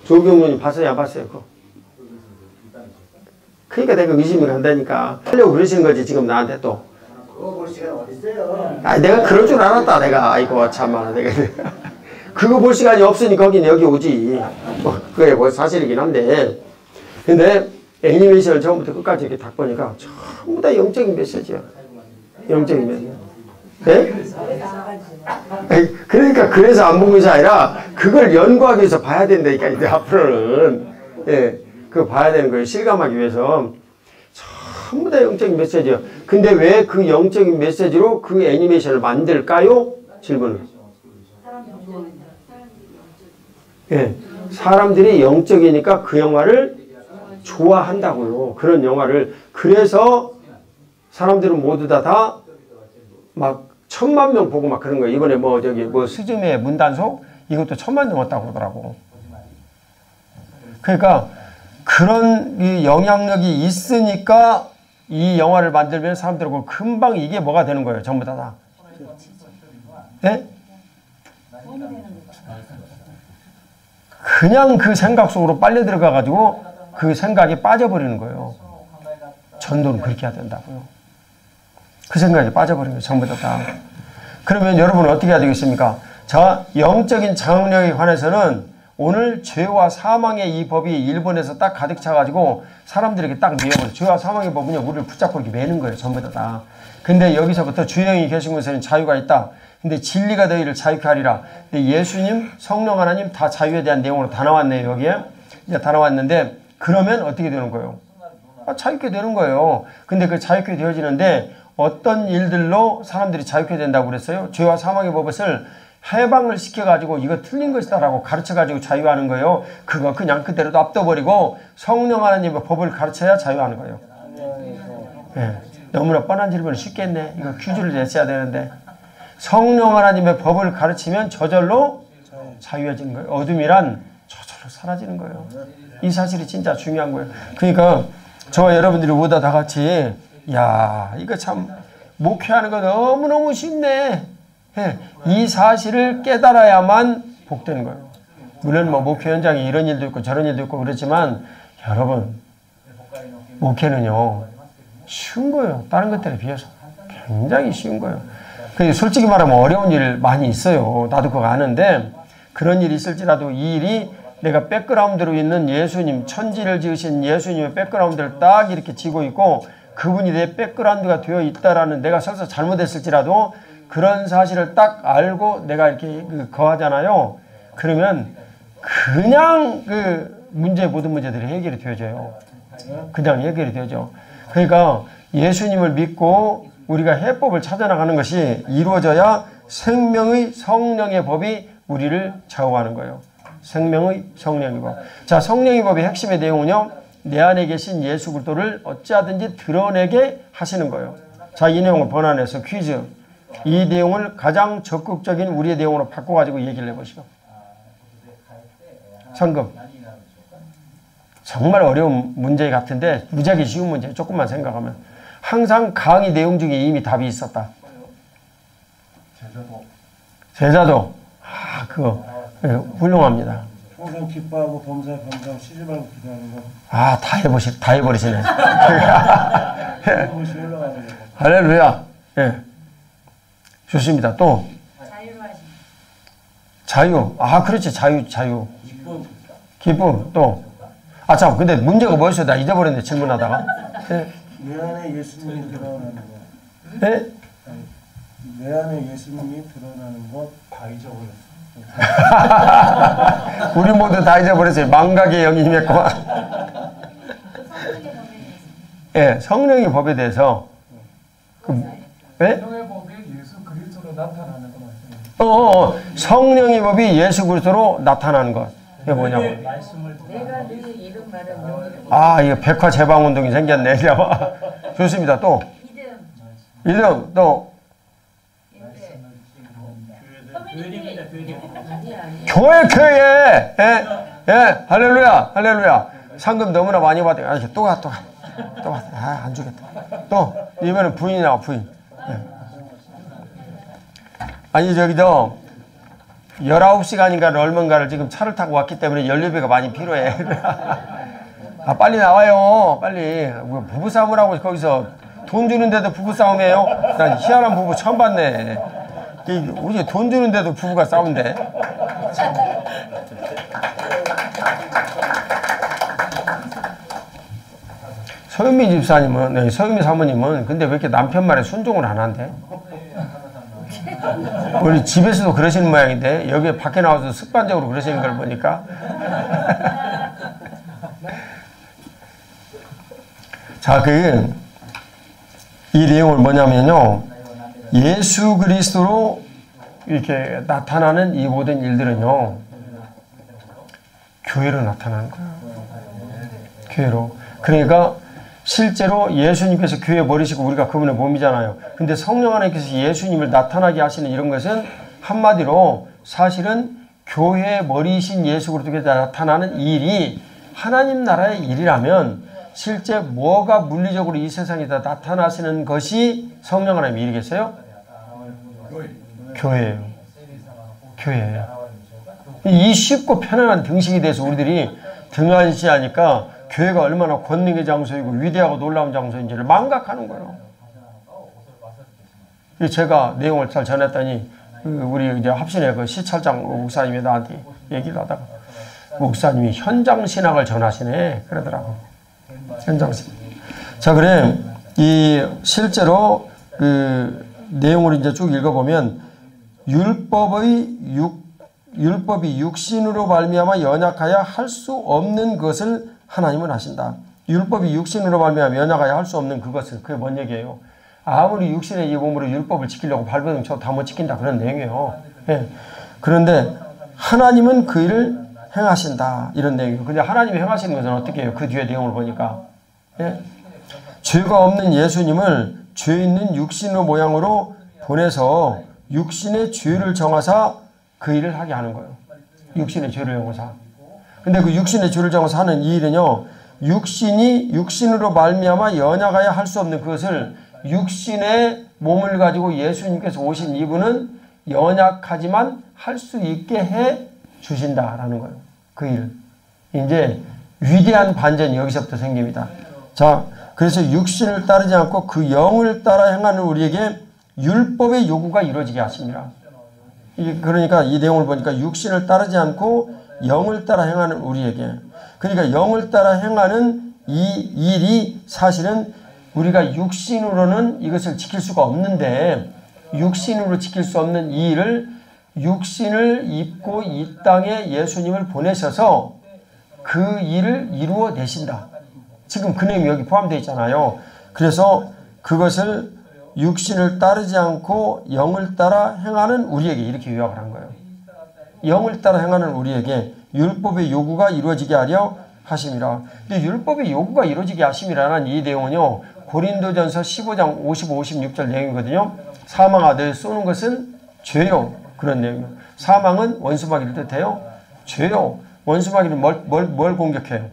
조경문이 봤어요? 안 봤어요? 그거? 그러니까 내가 의심이 간다니까. 하려고 그러시는 거지 지금 나한테 또. 그거 볼 시간 어딨어요? 내가 그럴 줄 알았다 내가. 아이고 참아 내가. 그거 볼 시간이 없으니 거긴 여기 오지. 그게 뭐 사실이긴 한데. 근데 애니메이션을 처음부터 끝까지 이렇게 딱 보니까 전부 다 영적인 메시지야. 영적인 메시지. 네? 그러니까 그래서 안 본 것이 아니라 그걸 연구하기 위해서 봐야 된다니까 이제 앞으로는. 예, 그거 봐야 되는 거예요. 실감하기 위해서. 전부 다 영적인 메시지예요. 근데 왜 그 영적인 메시지로 그 애니메이션을 만들까요? 질문을. 예, 사람들이 영적이니까 그 영화를 좋아한다고요. 그런 영화를. 그래서 사람들은 모두 다 막 1000만 명 보고 막 그런 거예요. 이번에 스즈메의 문단속 이것도 1000만 넘었다고 그러더라고. 그러니까 그런 이 영향력이 있으니까 이 영화를 만들면 사람들하고 금방 이게 뭐가 되는 거예요. 전부 다. 네? 그냥 그 생각 속으로 빨려 들어가 가지고 그 생각에 빠져버리는 거예요. 전도는 그렇게 해야 된다고요. 그 생각에 빠져버리는 거예요. 전부 다. 그러면 여러분은 어떻게 해야 되겠습니까? 자, 영적인 장악력에 관해서는 오늘 죄와 사망의 이 법이 일본에서 딱 가득 차가지고 사람들에게 딱 매여버려요. 죄와 사망의 법은요, 우리를 붙잡고 이렇게 매는 거예요. 전부 다. 근데 여기서부터 주영이 계신 곳에는 자유가 있다. 근데 진리가 너희를 자유케 하리라. 근데 예수님, 성령 하나님 다 자유에 대한 내용으로 다 나왔네요. 여기에. 이제 다 나왔는데 그러면 어떻게 되는 거예요? 자유케 되는 거예요. 근데 그 자유케 되어지는데 어떤 일들로 사람들이 자유케 된다고 그랬어요? 죄와 사망의 법을 해방을 시켜가지고 이거 틀린 것이다라고 가르쳐가지고 자유하는 거예요. 그거 그냥 그대로 놔둬버리고 성령 하나님의 법을 가르쳐야 자유하는 거예요. 예, 너무나 뻔한 질문을 쉽게 했네. 이거 퀴즈를 냈어야 되는데. 성령 하나님의 법을 가르치면 저절로 자유해지는 거예요. 어둠이란 저절로 사라지는 거예요. 이 사실이 진짜 중요한 거예요. 그러니까 저와 여러분들이 모두 다 같이 야 이거 참 목회하는 거 너무너무 쉽네. 예, 이 사실을 깨달아야만 복되는 거예요. 물론 뭐 목회 현장에 이런 일도 있고 저런 일도 있고 그렇지만 여러분 목회는요 쉬운 거예요. 다른 것들에 비해서 굉장히 쉬운 거예요. 솔직히 말하면 어려운 일 많이 있어요. 나도 그거 아는데 그런 일이 있을지라도 이 일이 내가 백그라운드로 있는 예수님, 천지를 지으신 예수님의 백그라운드를 딱 이렇게 지고 있고 그분이 내 백그라운드가 되어 있다라는 내가 설사 잘못했을지라도 그런 사실을 딱 알고 내가 이렇게 거하잖아요. 그러면 그냥 모든 문제들이 해결이 되어져요. 그냥 해결이 되죠. 그러니까 예수님을 믿고 우리가 해법을 찾아나가는 것이 이루어져야 생명의 성령의 법이 우리를 좌우하는 거예요. 생명의 성령의 법. 자, 성령의 법의 핵심의 내용은요. 내 안에 계신 예수 그리스도를 어찌하든지 드러내게 하시는 거예요. 자, 이 내용을 번안해서 퀴즈. 이 내용을 가장 적극적인 우리의 내용으로 바꿔가지고 얘기를 해보시오. 성금. 정말 어려운 문제 같은데 무지하게 쉬운 문제. 조금만 생각하면. 항상 강의 내용 중에 이미 답이 있었다. 제자도. 아, 그거. 네, 훌륭합니다. 평생 기뻐하고 범사에 감사하고 쉬지 말고 기도하는 거. 아, 다 해버리시네. 그것이 올라가는 거. 할렐루야. 예. 좋습니다. 또. 자유. 아, 그렇지. 자유. 기쁨. 또. 아, 참. 근데 문제가 뭐였어요? 나 잊어버렸네. 질문하다가. 예. 내 안에 예수님이 드러나는 것. 예? 내 안에 예수님이 드러나는 것 다 잊어버렸어. 우리 모두 다 잊어버렸어요. 망각의 영이 임했구만. 예, 성령의 법에 대해서. 예? 성령의 법이 예수 그리스도로 나타나는 것 같아요. 성령의 법이 예수 그리스도로 나타나는 것. 이게 뭐냐고. 내가 네 이름 말은 용기를 아, 이거 백화 제방 운동이 생겼네. 좋습니다. 또. 이등 또. 교회. 예, 할렐루야. 상금 너무나 많이 받아. 아, 또 가. 아, 안 주겠다. 또, 이번엔 부인이 나와, 부인. 예. 아니, 저기도, 19시간인가 얼마인가를 지금 차를 타고 왔기 때문에 연료비가 많이 필요해. 아, 빨리 나와요. 빨리. 부부싸움을 하고 거기서 돈 주는데도 부부싸움이에요? 난 희한한 부부 처음 봤네. 우리 돈 주는데도 부부가 싸운대. 서윤미 집사님은, 서윤미 사모님은 근데 왜 이렇게 남편 말에 순종을 안 한대? 우리 집에서도 그러시는 모양인데 여기 밖에 나와서 습관적으로 그러시는 걸 보니까. 자, 이 내용을 뭐냐면요. 예수 그리스도로 이렇게 나타나는 이 모든 일들은요. 교회로 나타나는 거예요. 교회로. 그러니까 실제로 예수님께서 교회 머리시고 우리가 그분의 몸이잖아요. 근데 성령 하나님께서 예수님을 나타나게 하시는 이런 것은 한마디로 사실은 교회 머리이신 예수 그리스도께 나타나는 이 일이 하나님 나라의 일이라면 실제 뭐가 물리적으로 이 세상에 다 나타나시는 것이 성령 하나님의 일이겠어요? 교회예요. 이 쉽고 편안한 등식에 대해서 우리들이 등한시하니까 교회가 얼마나 권능의 장소이고 위대하고 놀라운 장소인지를 망각하는 거예요. 제가 내용을 잘 전했더니 우리 이제 합신의 시찰장 목사님이 나한테 얘기를 하다가 목사님이 현장 신학을 전하시네 그러더라고. 현장 신학. 자, 그래 이 실제로 내용을 이제 쭉 읽어보면 율법이 육신으로 말미암아 연약하여 할 수 없는 것을 하나님은 하신다. 율법이 육신으로 말미암아 연약하여 할 수 없는 그것을. 그게 뭔 얘기예요? 아무리 육신의 이 몸으로 율법을 지키려고 발버둥 쳐도 다 못 지킨다 그런 내용이에요. 예. 그런데 하나님은 그 일을 행하신다. 이런 내용이에요. 근데 하나님이 행하시는 것은 어떻게 해요? 그 뒤에 내용을 보니까. 예. 죄가 없는 예수님을 죄 있는 육신의 모양으로 보내서 육신의 죄를 정하사 그 일을 하게 하는 거예요. 육신의 죄를 정하사. 근데 그 육신의 죄를 정하사 하는 이 일은요, 육신이 육신으로 말미암아 연약하여 할 수 없는 그것을 육신의 몸을 가지고 예수님께서 오신 이분은 연약하지만 할 수 있게 해 주신다라는 거예요. 그 일. 이제 위대한 반전이 여기서부터 생깁니다. 자, 그래서 육신을 따르지 않고 그 영을 따라 행하는 우리에게 율법의 요구가 이루어지게 하십니다. 그러니까 이 내용을 보니까 육신을 따르지 않고 영을 따라 행하는 우리에게, 그러니까 영을 따라 행하는 이 일이 사실은 우리가 육신으로는 이것을 지킬 수가 없는데, 육신으로 지킬 수 없는 이 일을 육신을 입고 이 땅에 예수님을 보내셔서 그 일을 이루어내신다. 지금 그 내용이 여기 포함되어 있잖아요. 그래서 그것을 육신을 따르지 않고 영을 따라 행하는 우리에게, 이렇게 요약을 한 거예요. 영을 따라 행하는 우리에게 율법의 요구가 이루어지게 하려 하심이라. 근데 율법의 요구가 이루어지게 하심이라는 이 내용은요, 고린도전서 15장 55, 56절 내용이거든요. 사망아 너희 쏘는 것은 죄요. 그런 내용이요. 사망은 원수마귀를 뜻해요. 죄요. 원수마귀는 뭘 공격해요?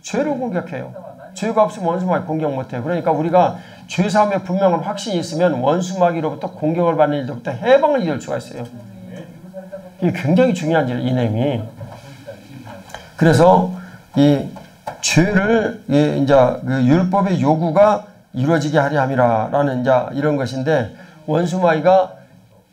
죄를 공격해요. 죄가 없으면 원수마귀 공격 못해요. 그러니까 우리가 죄사함의 분명한 확신이 있으면 원수마귀로부터 공격을 받는 일로부터 해방을 이룰 수가 있어요. 이게 굉장히 중요한 일, 이 내용이. 그래서 이 죄를 이제 그 율법의 요구가 이루어지게 하려 함이라라는 이제 이런 것인데, 원수마귀가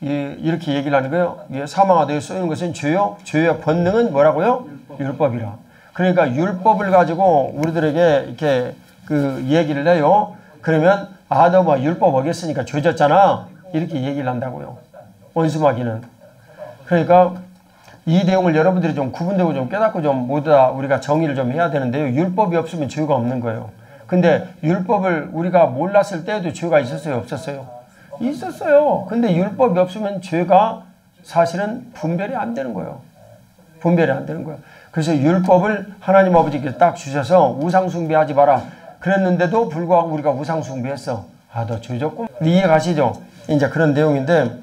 이렇게 얘기를 하는 거예요. 사망아 너희 쏘는 것은 죄요. 죄의 본능은 뭐라고요? 율법이라. 그러니까 율법을 가지고 우리들에게 이렇게 그 얘기를 해요. 그러면 너 뭐 율법 어겼으니까 죄졌잖아. 이렇게 얘기를 한다고요. 원수마귀는. 그러니까 이 내용을 여러분들이 좀 구분되고 좀 깨닫고 좀 모두 다 우리가 정의를 좀 해야 되는데요. 율법이 없으면 죄가 없는 거예요. 근데 율법을 우리가 몰랐을 때에도 죄가 있었어요? 없었어요? 있었어요. 근데 율법이 없으면 죄가 사실은 분별이 안 되는 거예요. 분별이 안 되는 거예요. 그래서 율법을 하나님 아버지께 딱 주셔서 우상숭배하지 마라 그랬는데도 불구하고 우리가 우상숭배했어. 너 죄졌고. 이해 가시죠? 이제 그런 내용인데,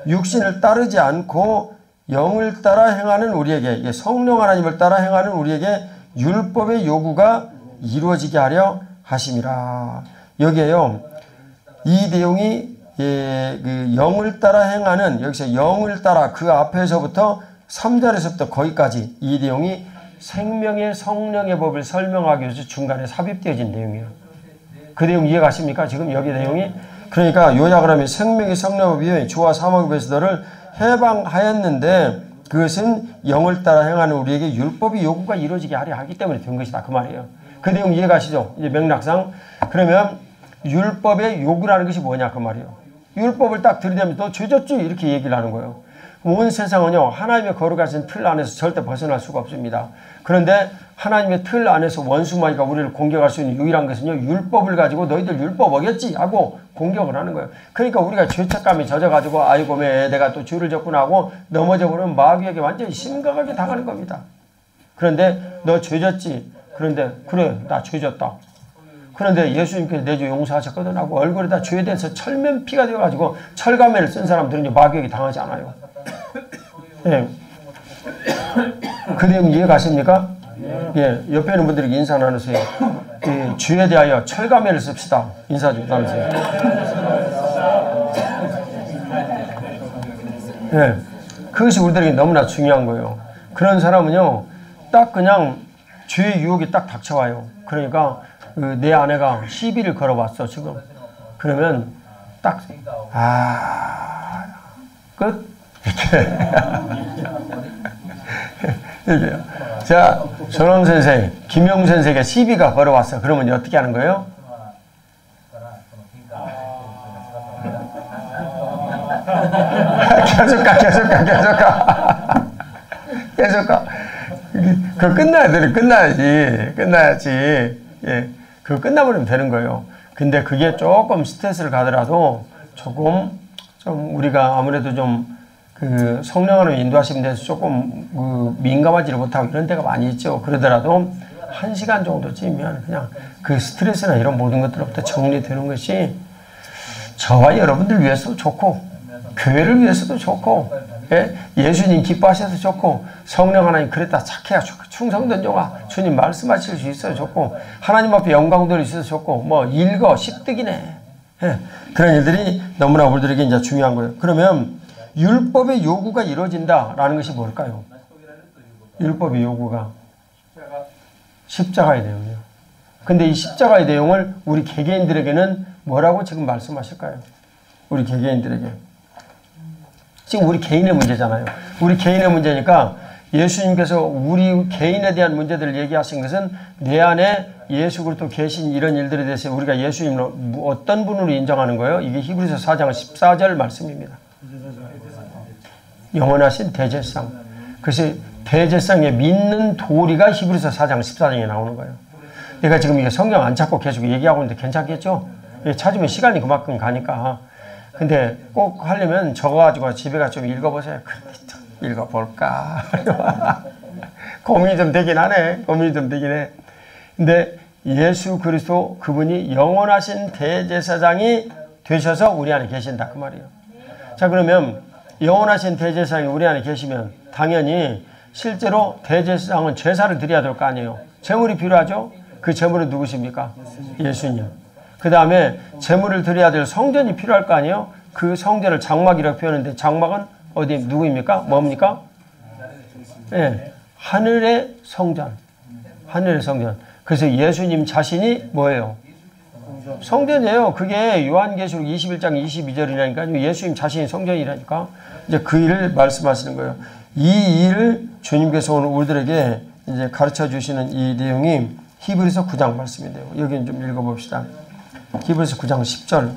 육신을 따르지 않고 영을 따라 행하는 우리에게, 성령 하나님을 따라 행하는 우리에게 율법의 요구가 이루어지게 하려 하심이라. 여기에요, 이 내용이 그 영을 따라 행하는, 여기서 영을 따라 그 앞에서부터 3절에서부터 거기까지 이 내용이 생명의 성령의 법을 설명하기 위해서 중간에 삽입되어진 내용이에요. 그 내용 이해 가십니까? 지금 여기 내용이. 그러니까 요약을 하면 생명의 성령의 법이 주와 사망의 법에서 너를 해방하였는데 그것은 영을 따라 행하는 우리에게 율법의 요구가 이루어지게 하려 하기 때문에 된 것이다. 그 말이에요. 그 내용 이해 가시죠? 이제 맥락상. 그러면 율법의 요구라는 것이 뭐냐 그 말이에요. 율법을 딱 들이대면 너 죄졌지? 이렇게 얘기를 하는 거예요. 온 세상은요, 하나님의 거룩하신 틀 안에서 절대 벗어날 수가 없습니다. 그런데 하나님의 틀 안에서 원수마귀가 우리를 공격할 수 있는 유일한 것은요, 율법을 가지고 너희들 율법 어겼지? 하고 공격을 하는 거예요. 그러니까 우리가 죄책감에 젖어가지고 아이고 왜 내가 또 죄를 졌구나 하고 넘어져 버리면 마귀에게 완전히 심각하게 당하는 겁니다. 그런데 너 죄졌지? 그런데 그래 나 죄졌다. 그런데 예수님께서 내 죄 용서하셨거든 하고 얼굴에다 죄에 대해서 철면피가 되어가지고 철가면을 쓴 사람들은 마귀에게 당하지 않아요. 예. 그 내용 이해 가십니까? 예. 옆에 있는 분들에게 인사 나누세요. 예. 죄에 대하여 철가면을 씁시다. 인사 좀 나누세요. 예. 그것이 우리들에게 너무나 중요한 거예요. 그런 사람은요, 딱 그냥 죄의 유혹이 딱 닥쳐와요. 그러니까 내 아내가 시비를 걸어왔어 지금. 그러면 딱 끝. 이렇게. 자, 전원 선생, 김용 선생에게 시비가 걸어왔어. 그러면 어떻게 하는 거예요? 계속 가. 그거 끝나야 돼. 끝나야지. 예. 그거 끝나버리면 되는 거예요. 근데 그게 조금 스트레스를 가더라도 조금 좀 우리가 아무래도 좀 그 성령 하나님 인도하시는 데서 조금 그 민감하지를 못하고 이런 데가 많이 있죠. 그러더라도 1시간 정도쯤이면 그냥 그 스트레스나 이런 모든 것들로부터 정리되는 것이 저와 여러분들 위해서도 좋고 교회를 위해서도 좋고 예수님 기뻐하셔서 좋고 성령 하나님 그랬다 착해야 충성된 종아 주님 말씀하실 수 있어서 좋고 하나님 앞에 영광 돌릴 수 있어서 좋고 뭐 일거 십득이네. 그런 일들이 너무나 우리들에게 이제 중요한 거예요. 그러면 율법의 요구가 이루어진다라는 것이 뭘까요? 율법의 요구가 십자가의 내용이에요. 근데 이 십자가의 내용을 우리 개개인들에게는 뭐라고 지금 말씀하실까요? 우리 개개인들에게. 지금 우리 개인의 문제잖아요. 우리 개인의 문제니까 예수님께서 우리 개인에 대한 문제들을 얘기하신 것은 내 안에 예수 그리스도 계신 이런 일들에 대해서 우리가 예수님을 어떤 분으로 인정하는 거예요? 이게 히브리서 4장 14절 말씀입니다. 영원하신 대제상. 그래서 대제상에 믿는 도리가 히브리서 4장 14장에 나오는 거예요. 내가 지금 이게 성경 안 찾고 계속 얘기하고 있는데 괜찮겠죠? 찾으면 시간이 그만큼 가니까. 근데 꼭 하려면 적어가지고 집에 가서 좀 읽어보세요. 읽어볼까? 고민이 좀 되긴 하네. 고민이 좀 되긴 해. 근데 예수 그리스도 그분이 영원하신 대제사장이 되셔서 우리 안에 계신다. 그 말이에요. 자, 그러면 영원하신 대제사장이 우리 안에 계시면 당연히 실제로 대제사장은 제사를 드려야 될 거 아니에요. 제물이 필요하죠? 그 제물은 누구십니까? 예수님. 그 다음에 제물을 드려야 될 성전이 필요할 거 아니에요? 그 성전을 장막이라고 표현하는데 장막은 어디 누구입니까? 뭡니까? 네, 하늘의 성전. 하늘의 성전. 그래서 예수님 자신이 뭐예요? 성전이에요. 그게 요한계시록 21장 22절이라니까요. 예수님 자신이 성전이라니까. 이제 그 일을 말씀하시는 거예요. 이 일을 주님께서 오늘 우리들에게 이제 가르쳐 주시는 이 내용이 히브리서 9장 말씀인데요. 여기는 좀 읽어봅시다. 히브리서 9장 10절.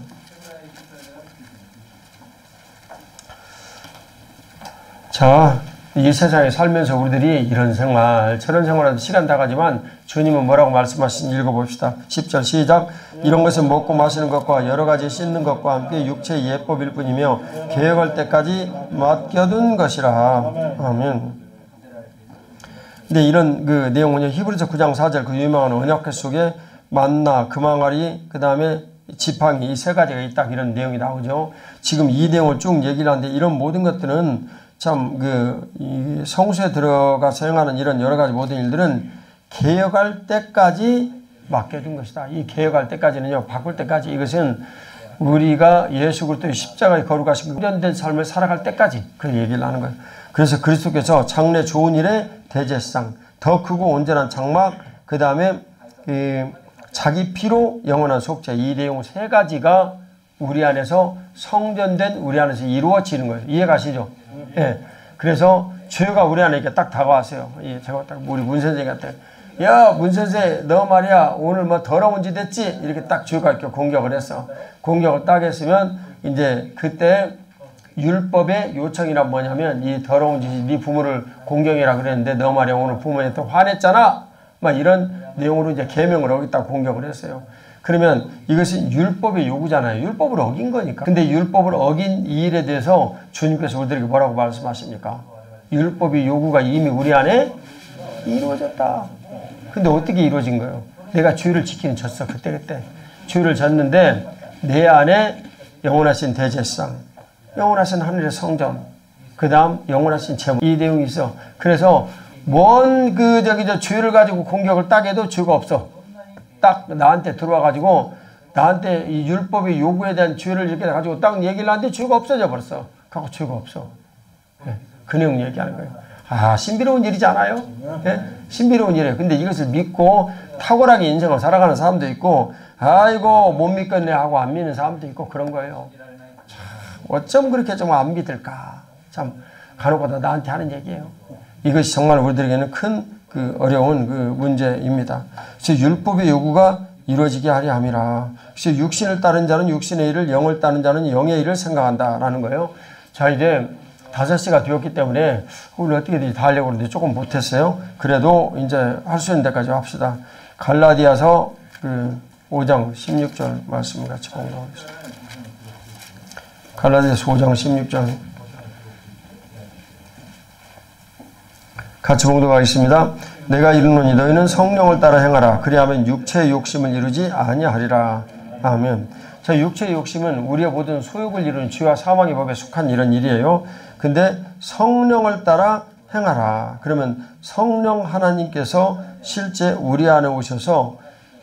자, 이 세상에 살면서 우리들이 이런 생활, 저런 생활하도 시간 다 가지만 주님은 뭐라고 말씀하시는지 읽어봅시다. 10절 시작. 이런 것은 먹고 마시는 것과 여러 가지 씻는 것과 함께 육체의 예법일 뿐이며 개혁할 때까지 맡겨둔 것이라. 아멘. 근데 이런 그 내용은요, 히브리서 9장 4절 그 유명한 언약궤 속에 만나, 금항아리, 그 다음에 지팡이 이 세 가지가 있다 이런 내용이 나오죠. 지금 이 내용을 쭉 얘기를 하는데 이런 모든 것들은 참 이 성수에 들어가서 행하는 이런 여러 가지 모든 일들은 개혁할 때까지 맡겨준 것이다. 이 개혁할 때까지는요, 바꿀 때까지 이것은 우리가 예수 그리스도의 십자가에 거룩하신 훈련된 삶을 살아갈 때까지 그 얘기를 하는 거예요. 그래서 그리스도께서 장래 좋은 일의 대제사장, 더 크고 온전한 장막, 그 다음에 자기 피로 영원한 속죄, 이 내용 세 가지가 우리 안에서 성전된 우리 안에서 이루어지는 거예요. 이해가시죠? 예. 그래서 죄가 우리 안에 이렇게 딱 다가왔어요. 예, 제가 딱 우리 문 선생님한테, 야, 문 선생, 너 말이야, 오늘 뭐 더러운 짓 했지? 이렇게 딱 죄가 이렇게 공격을 했어. 공격을 딱 했으면, 이제 그때 율법의 요청이란 뭐냐면, 이 더러운 짓이 네 부모를 공경해라 그랬는데, 너 말이야, 오늘 부모님한테 화냈잖아? 막 이런 내용으로 이제 계명을 어겼다고 공격을 했어요. 그러면 이것은 율법의 요구잖아요. 율법을 어긴 거니까. 근데 율법을 어긴 이 일에 대해서 주님께서 우리들에게 뭐라고 말씀하십니까? 율법의 요구가 이미 우리 안에 이루어졌다. 근데 어떻게 이루어진 거예요? 내가 주의를 지키는 졌어. 그때. 주의를 졌는데 내 안에 영원하신 대제사장, 영원하신 하늘의 성전, 그 다음 영원하신 제물, 이 내용이 있어. 그래서 뭔 죄를 가지고 공격을 딱 해도 죄가 없어. 딱 나한테 들어와가지고 나한테 이 율법의 요구에 대한 죄를 이렇게 가지고 딱 얘기를 하는데 죄가 없어져 버렸어. 갖고 죄가 없어. 네, 그 내용 얘기하는 거예요. 아, 신비로운 일이지 않아요? 네? 신비로운 일이에요. 근데 이것을 믿고 탁월하게 인생을 살아가는 사람도 있고, 아이고 못 믿겠네 하고 안 믿는 사람도 있고 그런 거예요. 참, 어쩜 그렇게 좀 안 믿을까? 참 간혹가다 나한테 하는 얘기예요. 이것이 정말 우리들에게는 큰 어려운 문제입니다. 그래서 율법의 요구가 이루어지게 하려 함이라. 그래서 육신을 따른 자는 육신의 일을, 영을 따른 자는 영의 일을 생각한다라는 거예요. 자, 이제 5시가 되었기 때문에 오늘 어떻게든지 다 하려고 그러는데 조금 못했어요. 그래도 이제 할 수 있는 데까지 합시다. 갈라디아서 5장 16절 말씀 같이 공부하겠습니다. 갈라디아서 5장 16절. 같이 봉독하겠습니다. 내가 이르노니 너희는 성령을 따라 행하라. 그리하면 육체의 욕심을 이루지 아니하리라. 아멘. 자, 육체의 욕심은 우리의 모든 소욕을 이루는 죄와 사망의 법에 속한 이런 일이에요. 근데 성령을 따라 행하라. 그러면 성령 하나님께서 실제 우리 안에 오셔서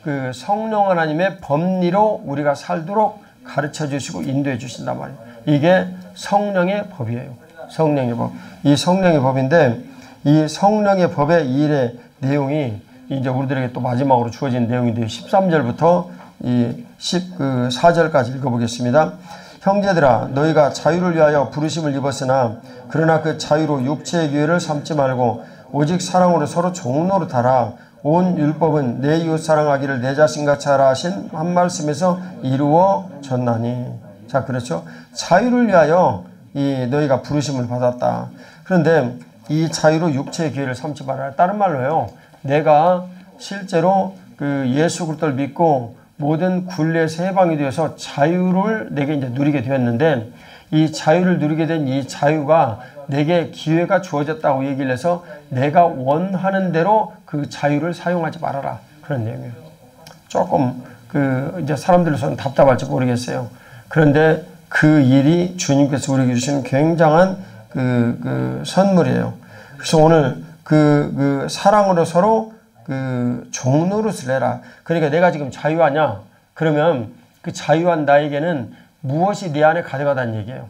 그 성령 하나님의 법리로 우리가 살도록 가르쳐 주시고 인도해 주신단 말이에요. 이게 성령의 법이에요. 성령의 법. 이 성령의 법인데 이 성령의 법의 이 일의 내용이 이제 우리들에게 또 마지막으로 주어진 내용인데요. 13절부터 이 14절까지 읽어보겠습니다. 형제들아 너희가 자유를 위하여 부르심을 입었으나 그러나 그 자유로 육체의 기회를 삼지 말고 오직 사랑으로 서로 종노릇하라. 온 율법은 내 이웃 사랑하기를 내 자신같이 하라 하신 한 말씀에서 이루어졌나니. 자, 그렇죠. 자유를 위하여 이 너희가 부르심을 받았다. 그런데 이 자유로 육체의 기회를 삼지 말아라. 다른 말로요. 내가 실제로 그 예수 그리스도를 믿고 모든 굴레에서 해방이 되어서 자유를 내게 이제 누리게 되었는데 이 자유를 누리게 된 이 자유가 내게 기회가 주어졌다고 얘기를 해서 내가 원하는 대로 그 자유를 사용하지 말아라. 그런 내용이에요. 조금 그 이제 사람들로서는 답답할지 모르겠어요. 그런데 그 일이 주님께서 우리에게 주시는 굉장한 그 선물이에요. 그래서 오늘 그 사랑으로 서로 그 종노릇을 해라. 그러니까 내가 지금 자유하냐? 그러면 그 자유한 나에게는 무엇이 내 안에 가득하다는 얘기예요.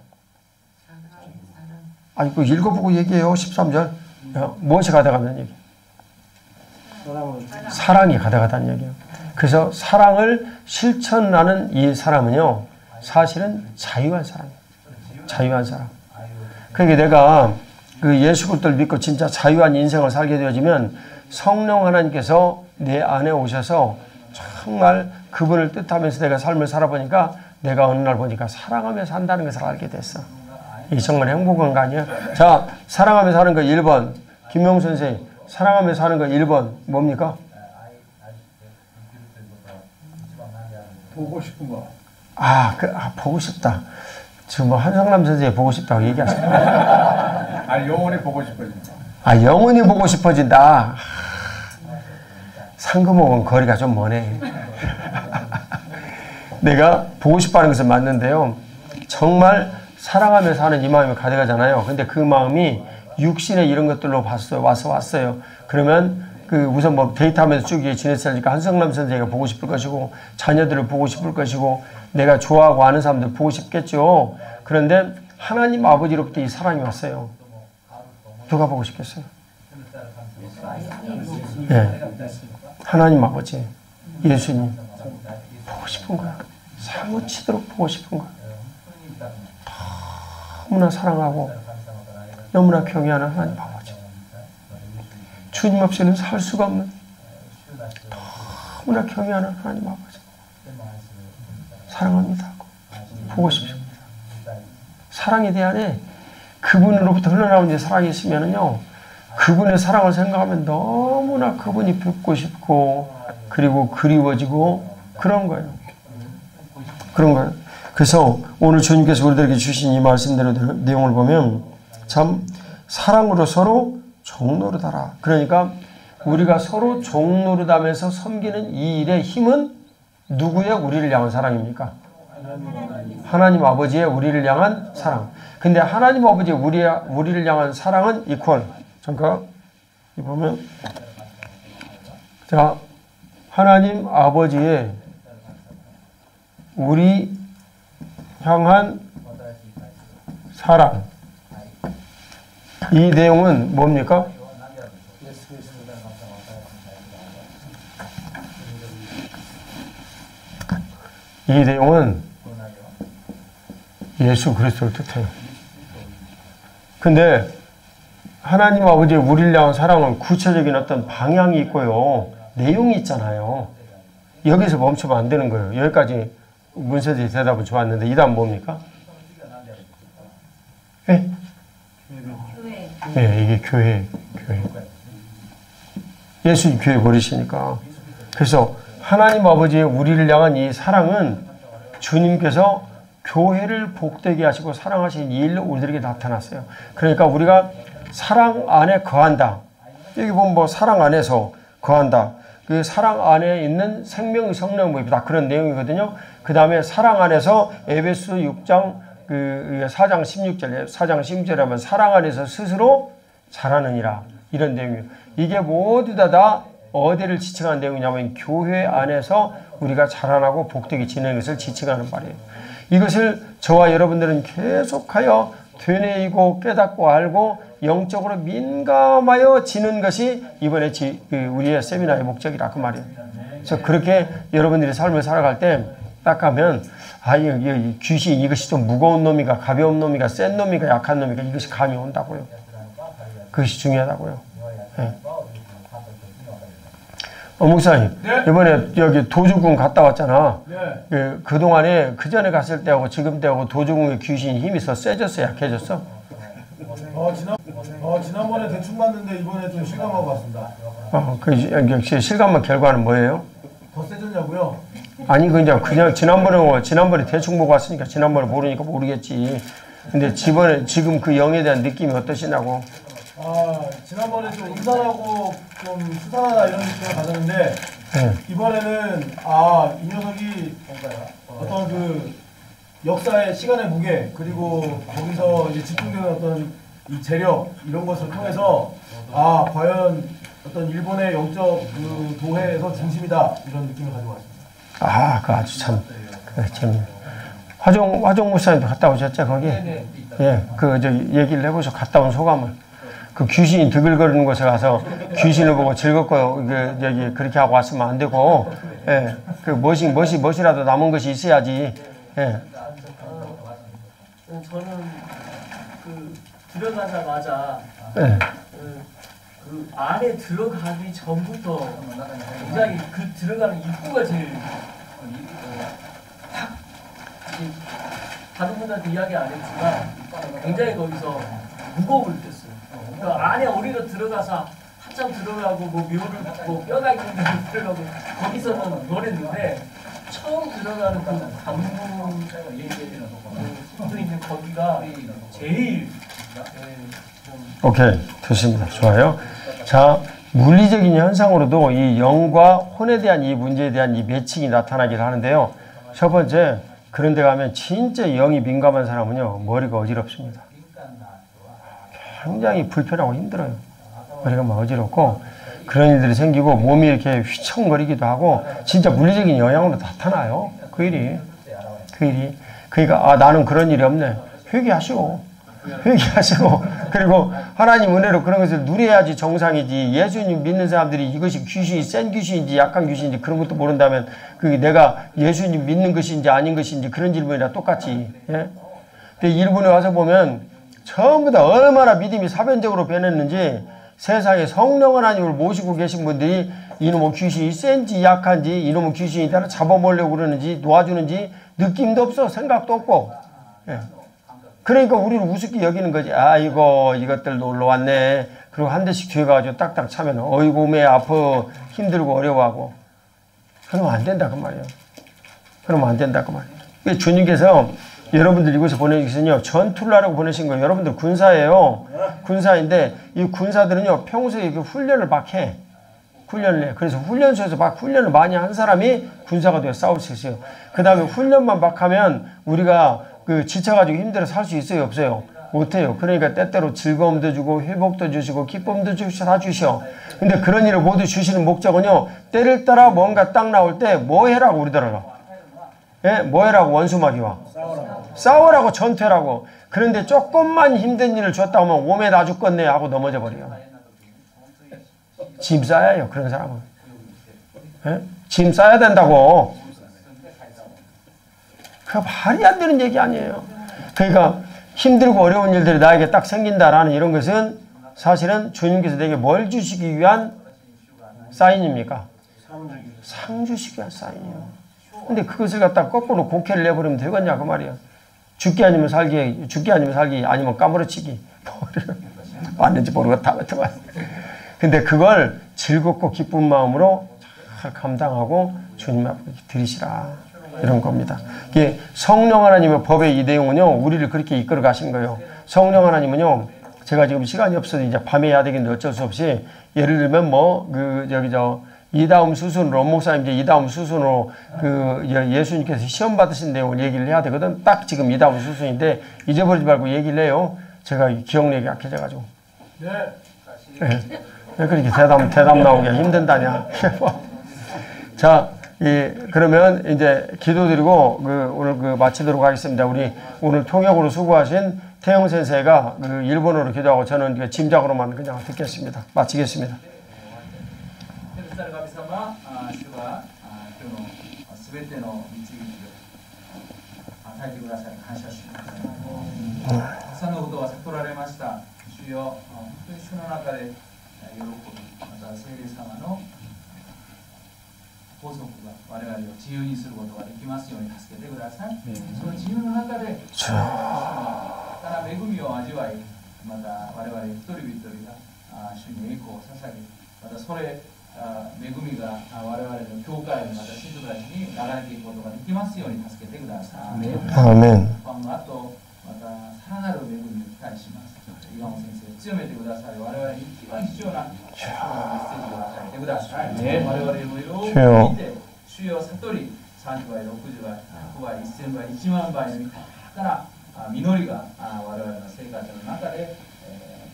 아니, 그 읽어보고 얘기해요. 13절. 무엇이 가득하다는 얘기? 사랑이 가득하다는 얘기예요. 그래서 사랑을 실천하는 이 사람은요, 사실은 자유한 사람이에요. 자유한 사람. 그러니까 내가 그 예수 그리스도를 믿고 진짜 자유한 인생을 살게 되어지면 성령 하나님께서 내 안에 오셔서 정말 그분을 뜻하면서 내가 삶을 살아보니까 내가 어느 날 보니까 사랑하며 산다는 것을 알게 됐어. 이게 정말 행복한 거 아니야? 자, 사랑하며 사는 거 1번. 김명수 선생님, 사랑하며 사는 거 1번 뭡니까? 보고 싶은 거. 보고 싶다. 지금 뭐 한성남 선생님 보고 싶다고 얘기하셨어요. 아니, 영원히 보고 싶어진다. 영원히 보고 싶어진다. 상금옥은 거리가 좀 머네. 내가 보고 싶어하는 것은 맞는데요. 정말 사랑하며 사는 이 마음이 가득하잖아요. 근데 그 마음이 육신의 이런 것들로 왔어요. 그러면 그 우선 뭐 데이트하면서 쭉 지냈으니까 한성남 선생님이 보고 싶을 것이고 자녀들을 보고 싶을 것이고 내가 좋아하고 아는 사람들 보고 싶겠죠. 그런데 하나님 아버지로부터 이 사랑이 왔어요. 누가 보고 싶겠어요? 네. 하나님 아버지, 예수님 보고 싶은 거야. 사무치도록 보고 싶은 거야. 너무나 사랑하고 너무나 경외하는 하나님 아버지. 주님 없이는 살 수가 없는 너무나 경외하는 하나님 아버지. 사랑합니다 하고 보고 싶습니다. 사랑에 대한 그분으로부터 흘러나오는 사랑이 있으면은요, 그분의 사랑을 생각하면 너무나 그분이 뵙고 싶고 그리고 그리워지고 그런 거예요. 그런 거예요. 그래서 오늘 주님께서 우리들에게 주신 이 말씀대로 내용을 보면 참 사랑으로 서로 종노릇하라. 그러니까 우리가 서로 종노릇하면서 섬기는 이 일의 힘은 누구의 우리를 향한 사랑입니까? 하나님 아버지의 우리를 향한 사랑. 근데 하나님 아버지의 우리를 향한 사랑은 이퀄. 잠깐 이 보면 자, 하나님 아버지의 우리 향한 사랑. 이 내용은 뭡니까? 이 내용은 예수 그리스도를 뜻해요. 근데 하나님 아버지의 우리를 향한 사랑은 구체적인 어떤 방향이 있고요. 내용이 있잖아요. 여기서 멈추면 안 되는 거예요. 여기까지 문세지 대답은 좋았는데 이 다음 뭡니까? 네? 네, 이게 교회. 예수님 교회 버리시니까. 그래서 하나님 아버지의 우리를 향한 이 사랑은 주님께서 교회를 복되게 하시고 사랑하신 이 일로 우리들에게 나타났어요. 그러니까 우리가 사랑 안에 거한다. 여기 보면 뭐 사랑 안에서 거한다. 그 사랑 안에 있는 생명의 성령 모임이다. 그런 내용이거든요. 그 다음에 사랑 안에서 에베소 6장 그 4장 16절, 4장 16절에 하면 사랑 안에서 스스로 자라느니라. 이런 내용이에요. 이게 모두 다 어디를 지칭하는 내용이냐면 교회 안에서 우리가 자라나고 복되게 지내는 것을 지칭하는 말이에요. 이것을 저와 여러분들은 계속하여 되뇌이고 깨닫고 알고 영적으로 민감하여 지는 것이 이번에 우리의 세미나의 목적이라 그 말이에요. 그래서 그렇게 여러분들이 삶을 살아갈 때 딱 가면 이 귀신 이것이 좀 무거운 놈이가 가벼운 놈이가 센 놈이가 약한 놈이가 이것이 감이 온다고요. 그것이 중요하다고요. 네. 목사님, 네? 이번에 여기 도주궁 갔다 왔잖아. 네. 그동안에 그 전에 갔을 때하고 지금 때하고 도주궁의 귀신이 힘이 더 세졌어, 약해졌어? 지난번에 대충 봤는데 이번에 좀 실감하고 왔습니다. 역시 실감한 결과는 뭐예요? 더 세졌냐고요? 아니, 그냥 지난번에 대충 보고 왔으니까 지난번에 모르니까 모르겠지. 근데 지금 그 영에 대한 느낌이 어떠시냐고? 지난번에 좀 음산하고 좀 수상하다 이런 느낌을 받았는데, 네. 이번에는, 이 녀석이 어떤 그 역사의 시간의 무게, 그리고 거기서 이제 집중되는 어떤 이 재력, 이런 것을 통해서, 과연 어떤 일본의 영적 그 도회에서 중심이다, 이런 느낌을 가지고 왔습니다. 그 아주 참, 재밌네. 화종 목사님도 갔다 오셨죠, 거기? 네네. 예, 얘기를 해보셔. 갔다 온 소감을. 그 귀신이 드글거리는 곳에 가서 귀신을 보고 즐겁고, 여기 그렇게 하고 왔으면 안 되고, 예, 그 멋이라도 남은 것이 있어야지, 예. 저는 들어가자마자 예. 그 안에 들어가기 전부터 굉장히 들어가는 입구가 제일 다른 분들한테 이야기 안 했지만 굉장히 거기서 무거움을 느꼈어요. 그러니까 안에 어디로 들어가서 한참 들어가고 묘를 뼈가 있는 데 들어가고 거기서는 그랬는데 처음 들어가는 그 관문 또 있는 거기가 제일 오케이, 좋습니다. 좋아요. 자, 물리적인 현상으로도 이 영과 혼에 대한 이 문제에 대한 이 매칭이 나타나기를 하는데요. 첫 번째, 그런 데 가면 진짜 영이 민감한 사람은요, 머리가 어지럽습니다. 굉장히 불편하고 힘들어요. 머리가 막 어지럽고, 그런 일들이 생기고, 몸이 이렇게 휘청거리기도 하고, 진짜 물리적인 영향으로 나타나요. 그 일이. 그러니까, 나는 그런 일이 없네. 회개하시고, 그리고 하나님 은혜로 그런 것을 누려야지 정상이지. 예수님 믿는 사람들이 이것이 귀신이 센 귀신인지 약한 귀신인지 그런 것도 모른다면 그게 내가 예수님 믿는 것인지 아닌 것인지 그런 질문이랑 똑같이. 예? 근데 일본에 와서 보면 전부 다 얼마나 믿음이 사변적으로 변했는지 세상에 성령 하나님을 모시고 계신 분들이 이놈의 귀신이 센지 약한지 이놈의 귀신이 따라 잡아먹으려고 그러는지 놓아주는지 느낌도 없어. 생각도 없고. 예. 그러니까 우리는 우습게 여기는 거지. 이것들 놀러 왔네. 그리고 한 대씩 뒤에 가가지고 딱딱 차면, 어이구, 매 아파, 힘들고 어려워하고. 그러면 안 된다, 그 말이에요. 왜 주님께서 여러분들 이곳에 보내주시면요, 전투를 하라고 보내신 거예요. 여러분들 군사예요. 군사인데, 이 군사들은요, 평소에 훈련을 막 해. 훈련을 해. 그래서 훈련소에서 막 훈련을 많이 한 사람이 군사가 되어 싸울 수 있어요. 그 다음에 훈련만 막 하면 우리가 지쳐가지고 힘들어서 할 수 있어요, 없어요? 못해요. 그러니까 때때로 즐거움도 주고 회복도 주시고 기쁨도 다 주셔. 근데 그런 일을 모두 주시는 목적은요, 때를 따라 뭔가 딱 나올 때 뭐 해라고 우리더라고. 예? 뭐 해라고? 원수마귀와 싸우라고, 전투하라고. 그런데 조금만 힘든 일을 줬다 하면 오메 나 죽겠네 하고 넘어져 버려요. 짐 싸야 해요, 그런 사람은. 예? 짐 싸야 된다고. 그 말이 안 되는 얘기 아니에요. 그러니까 힘들고 어려운 일들이 나에게 딱 생긴다라는 이런 것은 사실은 주님께서 내게 뭘 주시기 위한 사인입니까? 상 주시기 위한 사인이에요. 근데 그것을 갖다 거꾸로 곡해를 내버리면 되겠냐 그 말이에요. 죽기 아니면 살기 아니면 까무러치기. 맞는지 모르겠다. 근데 그걸 즐겁고 기쁜 마음으로 잘 감당하고 주님 앞에 드리시라. 이런 겁니다. 이게 성령 하나님의 법의 이 내용은요, 우리를 그렇게 이끌어 가신 거예요. 성령 하나님은요, 제가 지금 시간이 없어서 이제 밤에 해야 되겠는데 어쩔 수 없이 예를 들면 뭐 이다움 수순으로 목사님 이제 이다움 수순으로 예수님께서 시험 받으신 내용을 얘기를 해야 되거든. 딱 지금 이다움 수순인데 잊어버리지 말고 얘기를 해요. 제가 기억력이 약해져가지고. 네. 왜 그렇게 대답 나오기가 힘든다냐. 자, 그러면 이제 기도드리고 오늘 마치도록 하겠습니다. 우리 오늘 통역으로 수고하신 태영先生가 일본어로 기도하고 저는 짐작으로만 그냥 듣겠습니다. 마치겠습니다. 主なる神様、主は今日のすべての導きを与えてくださり感謝します。たくさんのことが悟られました。主よ、本当に主の中で喜び、また聖霊様の法則が我々を自由にすることができますように助けてください。その自由の中で主の恵みを味わい、また我々一人一人が主に栄光を捧げ、またそれ恵みが我々の教会にまた信徒たちに流れていくことができますように助けてください。アーメン。この後またさらなる恵みを期待します。伊賀本先生強めてください。我々に一番必要な主のメッセージを与えてください。我々のように見て主よ悟り30倍60倍100倍1000倍1万倍の豊かな実りが我々の生活の中で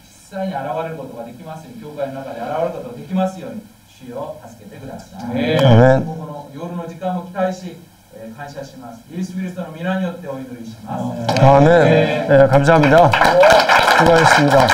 実際に現れることができますように、教会の中で現れることができますように主を助けてください。この夜の時間を期待し感謝します。イエス・キリストの皆によってお祈りします。아멘. 감사합니다. 수고하셨습니다.